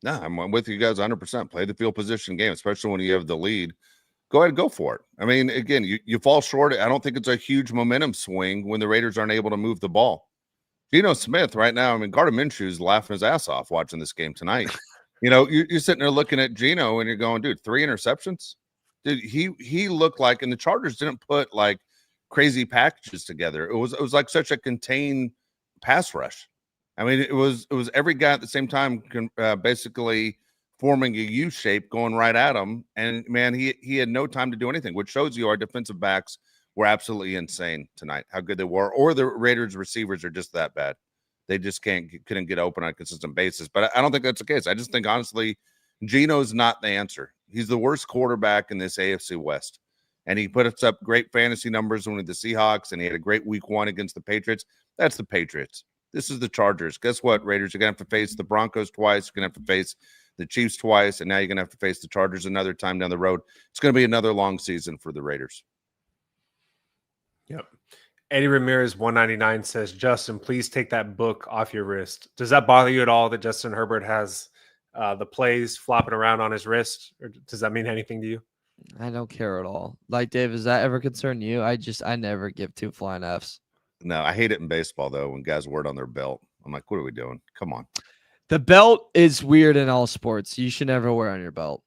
A: No, I'm with you guys 100%. Play the field position game, especially when you have the lead. Go ahead and go for it. I mean, again, you fall short. I don't think it's a huge momentum swing when the Raiders aren't able to move the ball. Geno Smith right now, I mean, Gardner Minshew's laughing his ass off watching this game tonight. You know, you're sitting there looking at Geno and you're going, dude, 3 interceptions? Dude, he looked like, and the Chargers didn't put like crazy packages together. It was like such a contained pass rush. I mean, it was every guy at the same time basically forming a U shape going right at him. And man, he had no time to do anything, which shows you our defensive backs were absolutely insane tonight, how good they were, or the Raiders receivers are just that bad. They just couldn't get open on a consistent basis. But I don't think that's the case. I just think, honestly, Geno's not the answer. He's the worst quarterback in this AFC West. And he put up great fantasy numbers with the Seahawks, and he had a great week 1 against the Patriots. That's the Patriots. This is the Chargers. Guess what, Raiders? You're going to have to face the Broncos twice. You're going to have to face the Chiefs twice, and now you're going to have to face the Chargers another time down the road. It's going to be another long season for the Raiders.
C: Yep. Eddie Ramirez 199 says, Justin, please take that book off your wrist. Does that bother you at all that Justin Herbert has the plays flopping around on his wrist? Or does that mean anything to you?
D: I don't care at all. Like, Dave, does that ever concern you? I never give two flying Fs.
A: No, I hate it in baseball though when guys wear it on their belt. I'm like, what are we doing? Come on.
D: The belt is weird in all sports. You should never wear on your belt.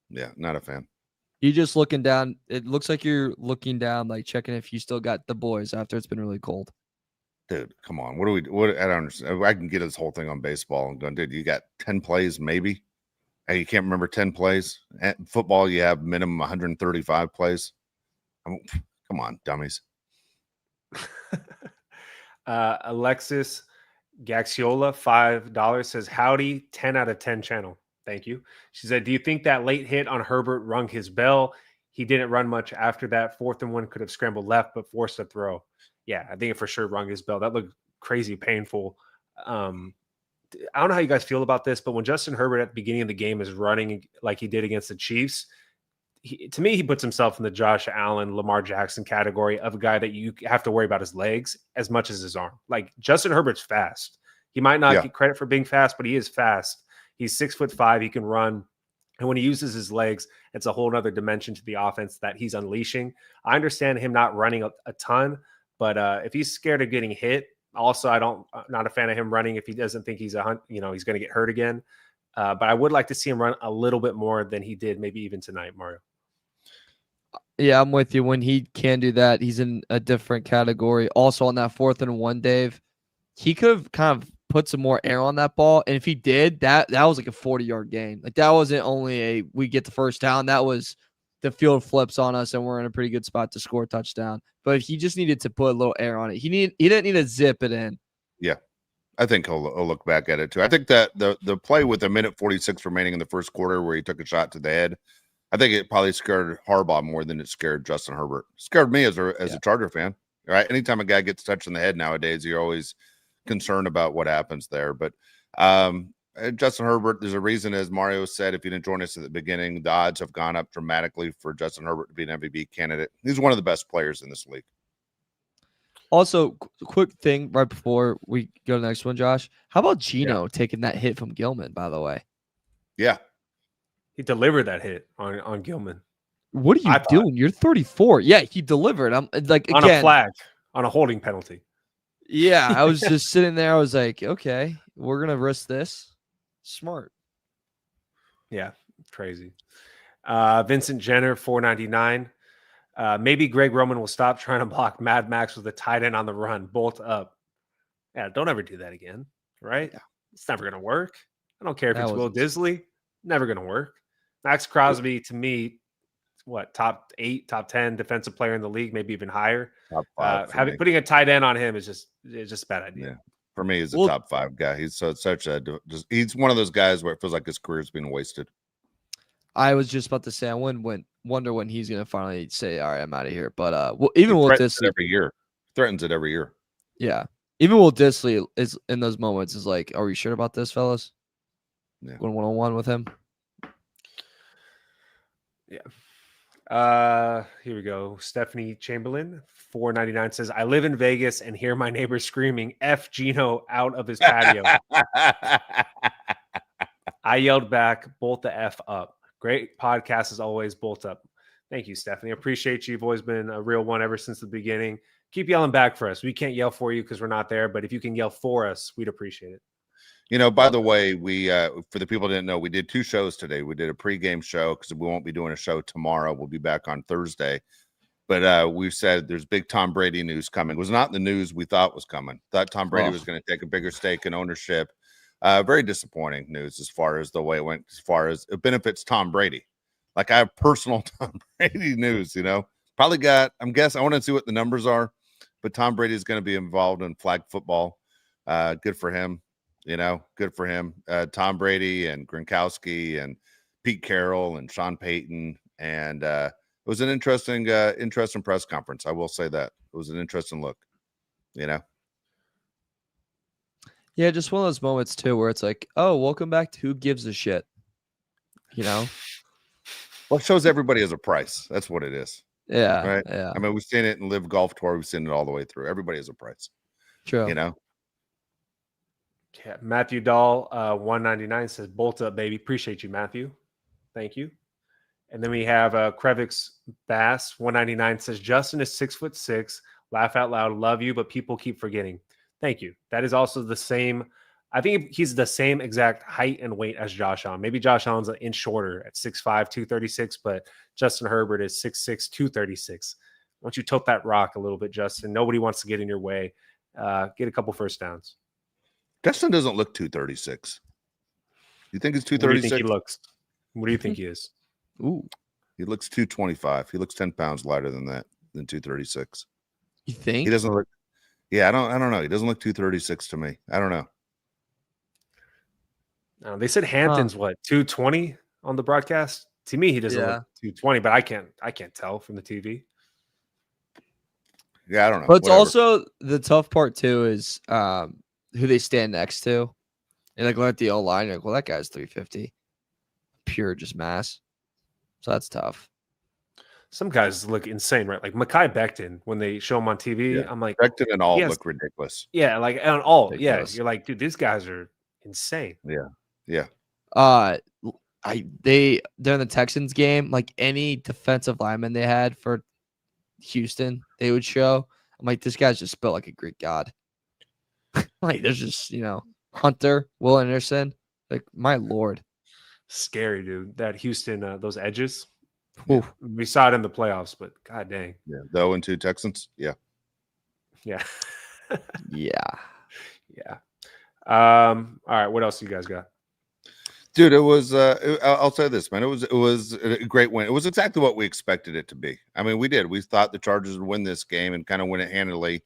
A: Yeah, not a fan.
D: You just looking down. It looks like you're looking down, like checking if you still got the boys after it's been really cold.
A: Dude, come on. What I don't understand. I can get this whole thing on baseball and going, dude, you got 10 plays, maybe. Hey, you can't remember 10 plays. At football, you have minimum 135 plays. Come on, dummies.
C: Alexis Gaxiola, $5 says, howdy, 10 out of 10 channel. Thank you. She said, do you think that late hit on Herbert rung his bell? He didn't run much after that. 4th and 1 could have scrambled left, but forced a throw. Yeah, I think it for sure rung his bell. That looked crazy painful. I don't know how you guys feel about this, but when Justin Herbert at the beginning of the game is running like he did against the Chiefs, to me, he puts himself in the Josh Allen, Lamar Jackson category of a guy that you have to worry about his legs as much as his arm. Like Justin Herbert's fast. He might not get credit for being fast, but he is fast. He's 6'5". He can run. And when he uses his legs, it's a whole other dimension to the offense that he's unleashing. I understand him not running a ton, but if he's scared of getting hit, also, I'm not a fan of him running if he doesn't think he's going to get hurt again. But I would like to see him run a little bit more than he did, maybe even tonight, Mario.
D: Yeah, I'm with you. When he can do that, he's in a different category. Also, on that 4th and 1, Dave, he could have kind of put some more air on that ball. And if he did, that was like a 40-yard gain. Like, that wasn't only we get the first down. That was the field flips on us, and we're in a pretty good spot to score a touchdown. But if he just needed to put a little air on it, he didn't need to zip it in.
A: Yeah, I think he'll look back at it too. I think that the play with a minute 46 remaining in the first quarter where he took a shot to the head, I think it probably scared Harbaugh more than it scared Justin Herbert. It scared me as a Charger fan. Right? Anytime a guy gets touched in the head nowadays, you're always concerned about what happens there. But Justin Herbert, there's a reason, as Mario said, if you didn't join us at the beginning, the odds have gone up dramatically for Justin Herbert to be an MVP candidate. He's one of the best players in this league.
D: Also, quick thing right before we go to the next one, Josh. How about Geno taking that hit from Gilman, by the way?
A: Yeah.
C: He delivered that hit on Gilman.
D: What are you doing? You're 34. Yeah, he delivered. I'm like,
C: on a flag, on a holding penalty.
D: Yeah, I was just sitting there. I was like, okay, we're going to risk this. Smart.
C: Yeah, crazy. Vincent Jenner, $4.99. Maybe Greg Roman will stop trying to block Mad Max with a tight end on the run. Bolt up. Yeah, don't ever do that again, right? Yeah. It's never going to work. I don't care if it's Will Disley. Never going to work. Max Crosby, to me, top 8, top 10 defensive player in the league, maybe even higher.
A: Top 5.
C: Putting a tight end on him is just a bad idea. Yeah.
A: For me, he's a top 5 guy. He's he's one of those guys where it feels like his career's been wasted.
D: I was just about to say, I wonder when he's going to finally say, all right, I'm out of here. But even Will Disley
A: every year threatens it every year.
D: Yeah. Even Will Disley is in those moments is like, are we sure about this, fellas?
A: Yeah.
D: Going 1-on-1 with him.
C: Yeah. Here we go. Stephanie Chamberlain, $4.99 says, I live in Vegas and hear my neighbor screaming F Geno out of his patio. I yelled back, bolt the F up. Great podcast as always, bolt up. Thank you, Stephanie. I appreciate you. You've always been a real one ever since the beginning. Keep yelling back for us. We can't yell for you because we're not there, but if you can yell for us, we'd appreciate it.
A: By the way, we for the people who didn't know, we did 2 shows today. We did a pregame show because we won't be doing a show tomorrow. We'll be back on Thursday. But we said there's big Tom Brady news coming. It was not the news we thought was coming. Thought Tom Brady was going to take a bigger stake in ownership. Very disappointing news as far as the way it went, as far as it benefits Tom Brady. Like, I have personal Tom Brady news, Probably got, I want to see what the numbers are, but Tom Brady is going to be involved in flag football. Good for him. Good for him. Tom Brady and Gronkowski and Pete Carroll and Sean Payton. And it was an interesting press conference. I will say that. It was an interesting look, Yeah,
D: just one of those moments, too, where it's like, oh, welcome back to Who Gives a Shit? Well,
A: it shows everybody has a price. That's what it is.
D: Yeah.
A: Right?
D: Yeah.
A: I mean, we've seen it in Live Golf Tour. We've seen it all the way through. Everybody has a price.
D: True.
C: Yeah, Matthew Dahl, $1.99 says, bolt up, baby. Appreciate you, Matthew. Thank you. And then we have Krevix Bass 199 says Justin is 6'6". Laugh out loud. Love you, but people keep forgetting. Thank you. That is also the same. I think he's the same exact height and weight as Josh Allen. Maybe Josh Allen's an inch shorter at 6'5", 236, but Justin Herbert is 6'6", 236. Why don't you tote that rock a little bit, Justin? Nobody wants to get in your way. Get a couple first downs.
A: Justin doesn't look 236. You think he's 236?
C: What do you think he looks? What do you think he is?
D: Ooh,
A: He looks 225. He looks 10 pounds lighter than 236.
D: you think?
A: He doesn't look. Yeah, I don't know. He doesn't look 236 to me. I don't know.
C: They said Hampton's what 220 on the broadcast. To me, he doesn't look 220, but I can't tell from the TV.
A: Yeah, I don't know.
D: But it's also the tough part too is who they stand next to, and like look at the O line. You're like, well, that guy's 350, pure just mass. So that's tough.
C: Some guys look insane, right? Like Mekhi Becton, when they show him on TV, I'm like,
A: Becton and all look ridiculous.
C: Yeah, like on all,
D: ridiculous.
C: You're like, dude, these guys are insane.
A: Yeah.
D: During the Texans game, like any defensive lineman they had for Houston, they would show. I'm like, this guy's just built like a Greek god. Like, there's just Hunter, Will Anderson. Like, my lord,
C: scary, dude. That Houston, those edges.
D: Ooh.
C: We saw it in the playoffs, but god dang.
A: Yeah, the 0-2 Texans. Yeah.
C: Yeah.
A: Yeah.
C: All right, what else you guys got?
A: Dude, it was I'll say this, man. It was a great win. It was exactly what we expected it to be. I mean, we did. We thought the Chargers would win this game and kind of win it handily,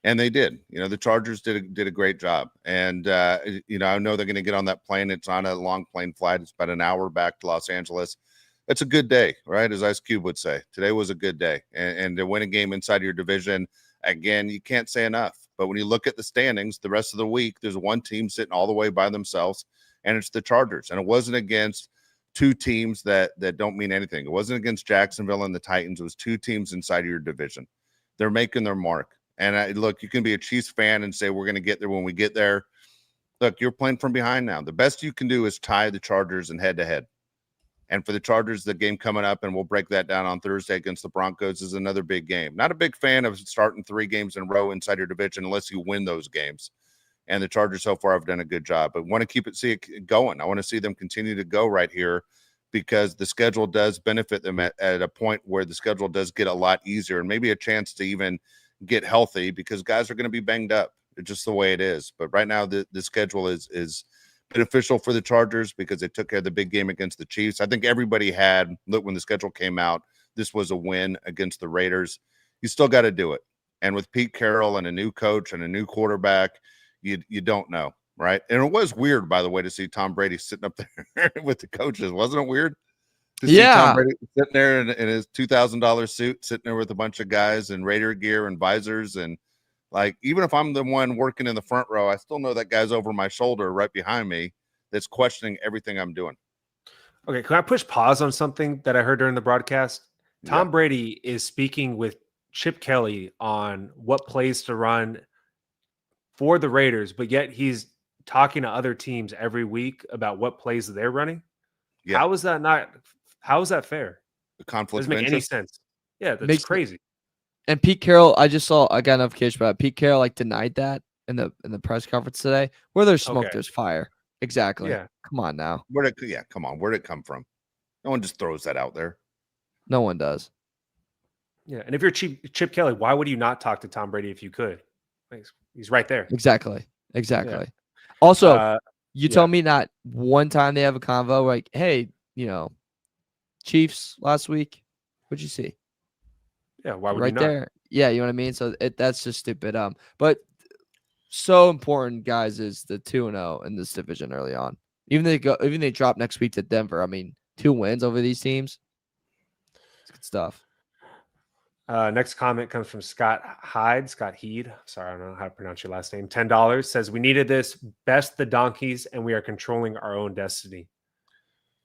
A: and they did. The Chargers did a great job. And I know they're going to get on that plane. It's on a long plane flight. It's about an hour back to Los Angeles. It's a good day, right? As Ice Cube would say. Today was a good day. And to win a game inside your division, again, you can't say enough. But when you look at the standings, the rest of the week, there's one team sitting all the way by themselves, and it's the Chargers. And it wasn't against two teams that don't mean anything. It wasn't against Jacksonville and the Titans. It was two teams inside of your division. They're making their mark. And look, you can be a Chiefs fan and say we're going to get there when we get there. Look, you're playing from behind now. The best you can do is tie the Chargers in head-to-head. And for the Chargers, the game coming up, and we'll break that down on Thursday against the Broncos, is another big game. Not a big fan of starting 3 games in a row inside your division unless you win those games. And the Chargers so far have done a good job. But want to see it going. I want to see them continue to go right here because the schedule does benefit them at a point where the schedule does get a lot easier and maybe a chance to even get healthy because guys are going to be banged up. It's just the way it is. But right now, the schedule is beneficial for the Chargers because they took care of the big game against the Chiefs. I think everybody when the schedule came out, this was a win against the Raiders. You still got to do it. And with Pete Carroll and a new coach and a new quarterback, you don't know, right? And it was weird, by the way, to see Tom Brady sitting up there with the coaches. Wasn't it weird? To see Tom Brady sitting there in his $2,000 suit, sitting there with a bunch of guys in Raider gear and visors. And like, even if I'm the one working in the front row, I still know that guy's over my shoulder right behind me that's questioning everything I'm doing.
C: Okay, can I push pause on something that I heard during the broadcast? Tom Brady is speaking with Chip Kelly on what plays to run for the Raiders, but yet he's talking to other teams every week about what plays they're running. Yeah. How is that fair?
A: The conflict
C: doesn't make any sense. Yeah, that's crazy.
D: And Pete Carroll, I got a notification about it. Pete Carroll denied that in the press conference today. Where there's smoke, there's fire. Exactly.
C: Yeah.
D: Come on now.
A: Come on. Where'd it come from? No one just throws that out there.
D: No one does.
C: Yeah. And if you're Chip Kelly, why would you not talk to Tom Brady if you could? He's right there.
D: Exactly. Yeah. Also, you tell me not one time they have a convo like, hey, Chiefs last week, what'd you see?
C: Yeah, why would
D: right
C: you not?
D: There? Yeah, you know what I mean? So that's just stupid. But so important, guys, is the 2-0 in this division early on. Even they drop next week to Denver. I mean, 2 wins over these teams. It's good stuff.
C: Next comment comes from Scott Heed. Sorry, I don't know how to pronounce your last name. $10 says, we needed this. Best the donkeys, and we are controlling our own destiny.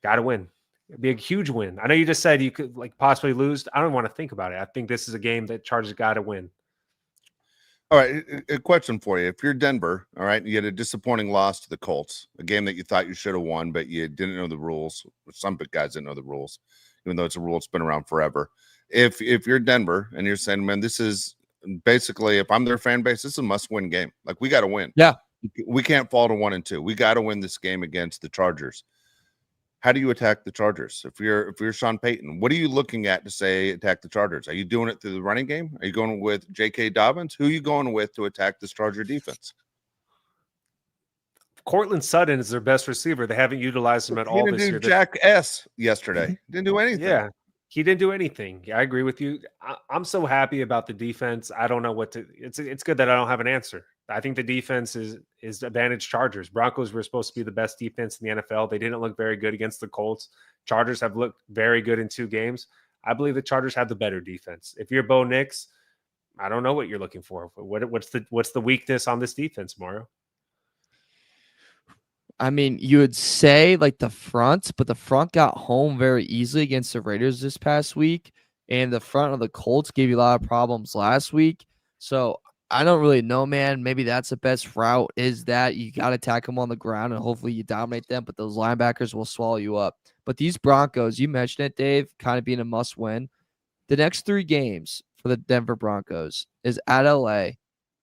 C: Got to win. It'd be a huge win. I know you just said you could possibly lose. I don't want to think about it. I think this is a game that Chargers got to win.
A: All right, a question for you. If you're Denver, all right, you had a disappointing loss to the Colts, a game that you thought you should have won, but you didn't know the rules. Some guys didn't know the rules. even though it's a rule that's been around forever. If you're Denver and you're saying, man, this is basically, if I'm their fan base, this is a must-win game. Like, we got to win.
D: Yeah.
A: We can't fall to 1-2. We got to win this game against the Chargers. How do you attack the Chargers? If you're Sean Payton, what are you looking at to say attack the Chargers? Are you doing it through the running game? Are you going with J.K. Dobbins? Who are you going with to attack this Charger defense?
C: Cortland Sutton is their best receiver. They haven't utilized him at all this year.
A: Jack S. yesterday. Didn't do anything.
C: Yeah, he didn't do anything. I agree with you. I'm so happy about the defense. I don't know what to. It's good that I don't have an answer. I think the defense is advantage Chargers. Broncos were supposed to be the best defense in the NFL. They didn't look very good against the Colts. Chargers have looked very good in 2 games. I believe the Chargers have the better defense. If you're Bo Nix, I don't know what you're looking for. What's the weakness on this defense, Mario?
D: I mean, you would say like the front, but the front got home very easily against the Raiders this past week, and the front of the Colts gave you a lot of problems last week. So I don't really know, man. Maybe that's the best route, is that you got to attack them on the ground and hopefully you dominate them, but those linebackers will swallow you up. But these Broncos, you mentioned it, Dave, kind of being a must win. The next 3 games for the Denver Broncos is at LA,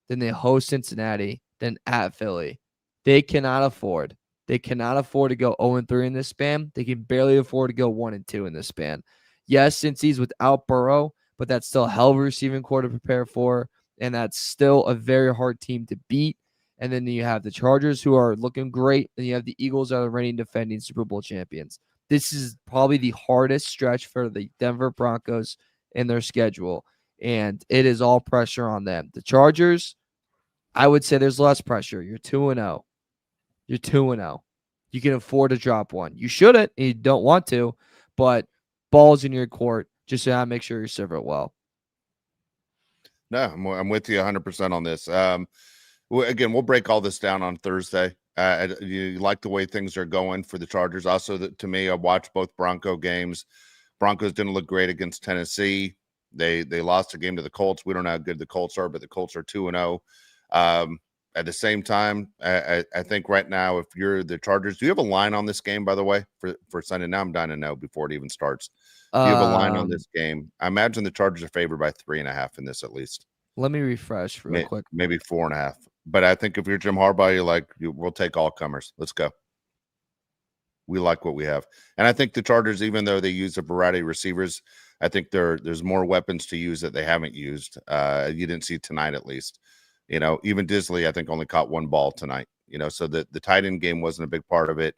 D: then they host Cincinnati, then at Philly. They cannot afford to go 0-3 in this span. They can barely afford to go 1-2 in this span. Yes, since he's without Burrow, but that's still a hell of a receiving core to prepare for. And that's still a very hard team to beat. And then you have the Chargers, who are looking great. And you have the Eagles, that are reigning defending Super Bowl champions. This is probably the hardest stretch for the Denver Broncos in their schedule. And it is all pressure on them. The Chargers, I would say there's less pressure. You're 2-0. You're 2-0. You can afford to drop one. You shouldn't, and you don't want to, but ball's in your court. Just make sure you serve it well.
A: No, I'm with you 100% on this. Again, we'll break all this down on Thursday. You like the way things are going for the Chargers. Also, to me, I watched both Bronco games. Broncos didn't look great against Tennessee. They lost a game to the Colts. We don't know how good the Colts are, but the Colts are 2-0. At the same time, I think right now, if you're the Chargers, do you have a line on this game, by the way, for Sunday? Now I'm dying to know before it even starts. Do you have a line on this game? I imagine the Chargers are favored by 3.5 in this, at least.
D: Let me refresh real quick.
A: Maybe 4.5. But I think if you're Jim Harbaugh, you're like, we'll take all comers. Let's go. We like what we have. And I think the Chargers, even though they use a variety of receivers, I think there's more weapons to use that they haven't used. You didn't see tonight, at least. Even Disley, I think, only caught 1 ball tonight. So the tight end game wasn't a big part of it.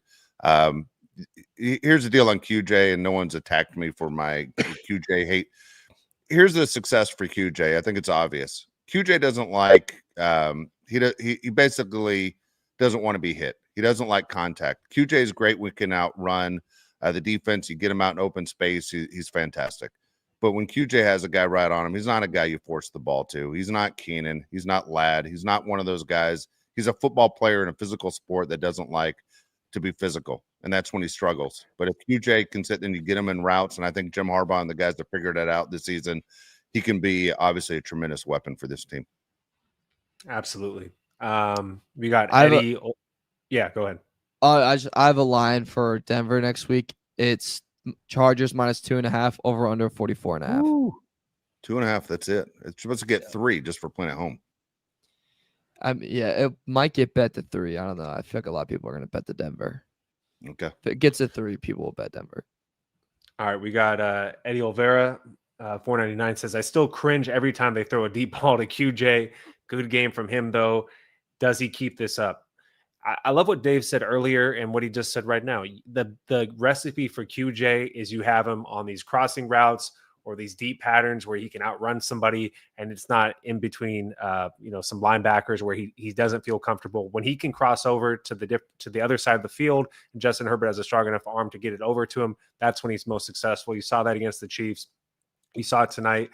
A: Here's the deal on QJ, and no one's attacked me for my QJ hate. Here's the success for QJ. I think it's obvious. QJ doesn't like he basically doesn't want to be hit. He doesn't like contact. QJ is great. We can outrun the defense. You get him out in open space. He's fantastic. But when QJ has a guy right on him, he's not a guy you force the ball to. He's not Keenan. He's not Ladd. He's not one of those guys. He's a football player in a physical sport that doesn't like to be physical, and that's when he struggles. But if QJ can sit and you get him in routes, and I think Jim Harbaugh and the guys that figured that out this season, he can be obviously a tremendous weapon for this team.
C: Absolutely. We got Eddie. Yeah, go ahead.
D: I have a line for Denver next week. It's Chargers minus 2.5, over under 44.5.
A: 2.5. That's it. It's supposed to get 3 just for playing at home.
D: It might get bet to 3. I don't know. I feel like a lot of people are going to bet the Denver.
A: Okay.
D: If it gets to 3, people will bet Denver.
C: All right, we got Eddie Olvera, 499 says, I still cringe every time they throw a deep ball to QJ. Good game from him, though. Does he keep this up? I love what Dave said earlier and what he just said right now. The recipe for QJ is you have him on these crossing routes or these deep patterns where he can outrun somebody, and it's not in between some linebackers where he doesn't feel comfortable. When he can cross over to the other side of the field, and Justin Herbert has a strong enough arm to get it over to him, that's when he's most successful. You saw that against the Chiefs. You saw it tonight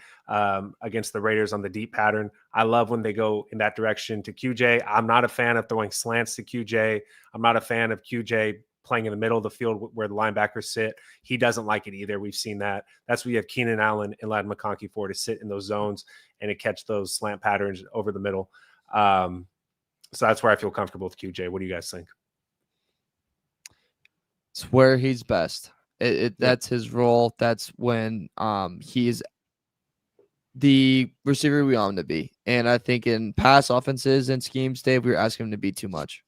C: against the Raiders on the deep pattern. I love when they go in that direction to QJ. I'm not a fan of throwing slants to QJ. I'm not a fan of QJ playing in the middle of the field where the linebackers sit. He doesn't like it either. We've seen that. That's what you have Keenan Allen and Ladd McConkey for, to sit in those zones and to catch those slant patterns over the middle. So that's where I feel comfortable with QJ. What do you guys think?
D: It's where he's best. That's his role. That's when he's the receiver we want him to be. And I think in pass offenses and schemes, Dave, we were asking him to be too much.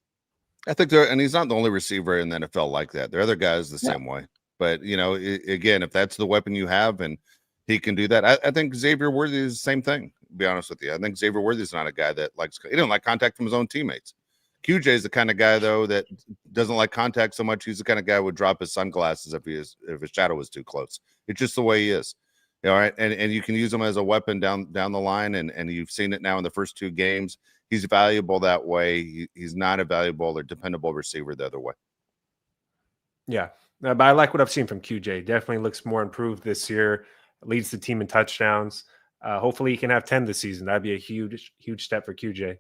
A: I think and he's not the only receiver in the NFL like that. There are other guys the same way. But, again, if that's the weapon you have and he can do that, I think Xavier Worthy is the same thing, to be honest with you. I think Xavier Worthy is not a guy that he doesn't like contact from his own teammates. QJ is the kind of guy, though, that doesn't like contact so much. He's the kind of guy who would drop his sunglasses if his shadow was too close. It's just the way he is. All right. And you can use him as a weapon down the line. And you've seen it now in the first 2 games. He's valuable that way. He's not a valuable or dependable receiver the other way.
C: Yeah. But I like what I've seen from QJ. Definitely looks more improved this year. Leads the team in touchdowns. Hopefully he can have 10 this season. That'd be a huge step for QJ.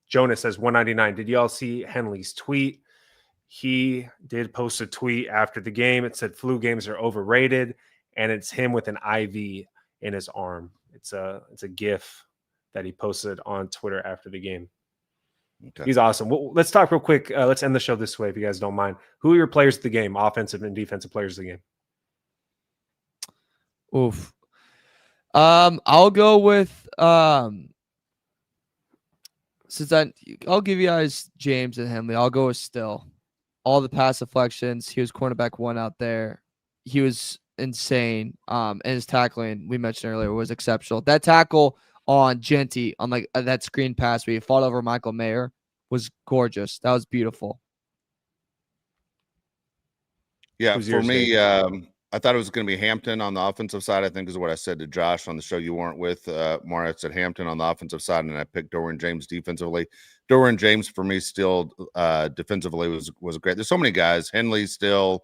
C: Jonas says 199. Did y'all see Henley's tweet? He did post a tweet after the game. It said flu games are overrated, and it's him with an IV in his arm. It's a GIF that he posted on Twitter after the game. Okay. He's awesome. Well, let's talk real quick. Let's end the show this way, if you guys don't mind. Who are your players of the game, offensive and defensive players of the game?
D: Oof. I'll go with since I'll give you guys James and Henley. I'll go with Still. All the pass deflections. He was cornerback 1 out there. He was insane. And his tackling, we mentioned earlier, was exceptional. That tackle on Genty on that screen pass where he fought over Michael Mayer was gorgeous. That was beautiful.
A: Yeah, for me, I thought it was going to be Hampton on the offensive side, I think is what I said to Josh on the show you weren't with. Mario said Hampton on the offensive side, and I picked Derwin James defensively. Derwin James, for me, still defensively was great. There's so many guys. Henley still,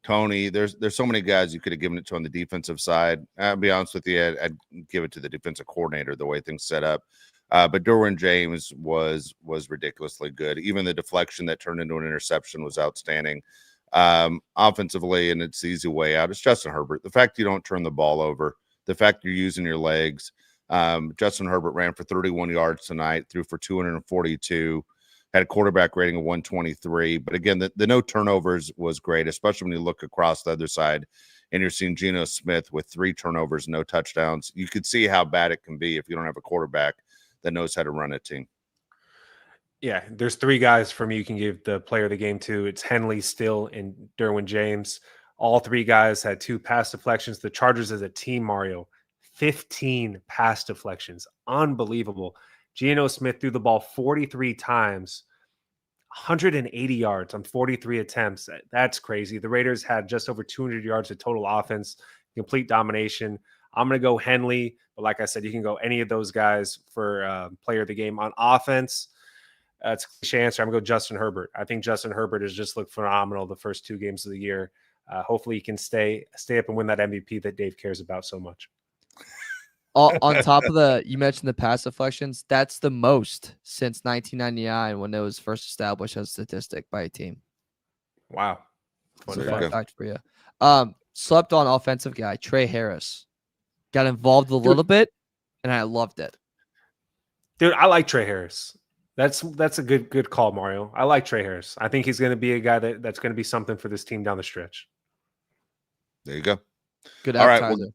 A: Tony. There's so many guys you could have given it to on the defensive side. I'll be honest with you, I'd give it to the defensive coordinator the way things set up. But Derwin James was ridiculously good. Even the deflection that turned into an interception was outstanding. Offensively, and it's the easy way out. It's Justin Herbert. The fact you don't turn the ball over, the fact you're using your legs. Justin Herbert ran for 31 yards tonight, threw for 242, had a quarterback rating of 123. But again, the no turnovers was great, especially when you look across the other side and you're seeing Geno Smith with 3 turnovers, no touchdowns. You could see how bad it can be if you don't have a quarterback that knows how to run a team.
C: Yeah, there's 3 guys for me you can give the player of the game to. It's Henley, Still, and Derwin James. All 3 guys had 2 pass deflections. The Chargers as a team, Mario, 15 pass deflections. Unbelievable. Geno Smith threw the ball 43 times, 180 yards on 43 attempts. That's crazy. The Raiders had just over 200 yards of total offense, complete domination. I'm going to go Henley, but like I said, you can go any of those guys for player of the game. On offense, it's a cliche answer. I'm going to go Justin Herbert. I think Justin Herbert has just looked phenomenal the first 2 games of the year. Hopefully he can stay up and win that MVP that Dave cares about so much.
D: On top of you mentioned the pass deflections. That's the most since 1999 when it was first established as a statistic by a team.
C: Wow.
D: Fun fact for you. Slept on offensive guy, Trey Harris. Got involved a little bit, and I loved it.
C: Dude, I like Trey Harris. That's a good call, Mario. I like Trey Harris. I think he's going to be a guy that's going to be something for this team down the stretch.
A: There you go.
D: Good
A: advertiser.
D: All right,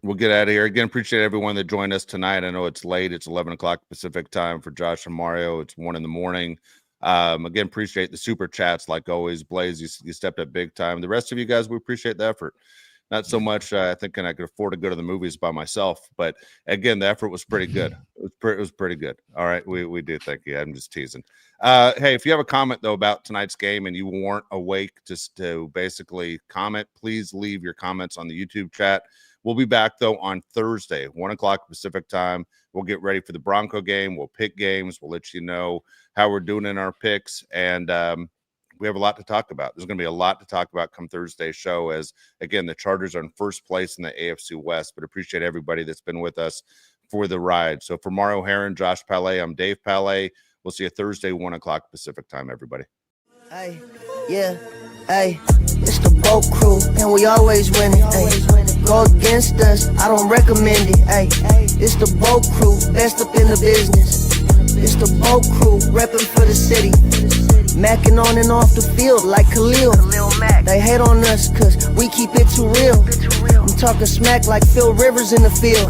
A: we'll get out of here. Again, appreciate everyone that joined us tonight. I know it's late. It's 11 o'clock Pacific time for Josh and Mario. It's 1 a.m. Again, appreciate the super chats like always. Blaze, you stepped up big time. The rest of you guys, we appreciate the effort. Not so much thinking I could afford to go to the movies by myself, but again, the effort was pretty good. It was pretty good. All right, we do thank you. I'm just teasing. Hey, if you have a comment though about tonight's game and you weren't awake to basically comment, please leave your comments on the YouTube chat. We'll be back though on Thursday, 1 o'clock Pacific time. We'll get ready for the Bronco game. We'll pick games. We'll let you know how we're doing in our picks, and we have a lot to talk about. There's going to be a lot to talk about come Thursday's show as, again, the Chargers are in first place in the AFC West, but appreciate everybody that's been with us for the ride. So for Mario Heron, Josh Palais, I'm Dave Palais. We'll see you Thursday, 1 o'clock Pacific time, everybody.
B: Hey, yeah, hey, it's the boat crew, and we always winning. Hey, go against us, I don't recommend it. Hey, it's the boat crew, best up in the business. It's the boat crew, repping for the city. Macking on and off the field like Khalil. They hate on us cause we keep it too real. I'm talking smack like Phil Rivers in the field.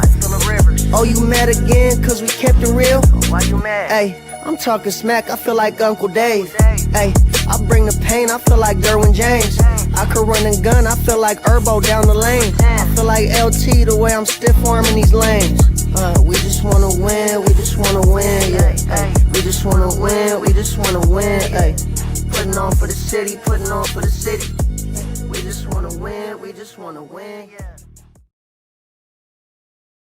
B: Oh, you mad again cause we kept it real? Why you mad? Hey, I'm talking smack, I feel like Uncle Dave. Hey, I bring the pain, I feel like Derwin James. I could run and gun, I feel like Herbo down the lane. I feel like LT the way I'm stiff arming these lanes. We just wanna win, we just wanna win, yeah. Ay, we just wanna win, we just wanna win, ay. Putting on for the city, putting on for the city. We just wanna win, we just wanna win, yeah.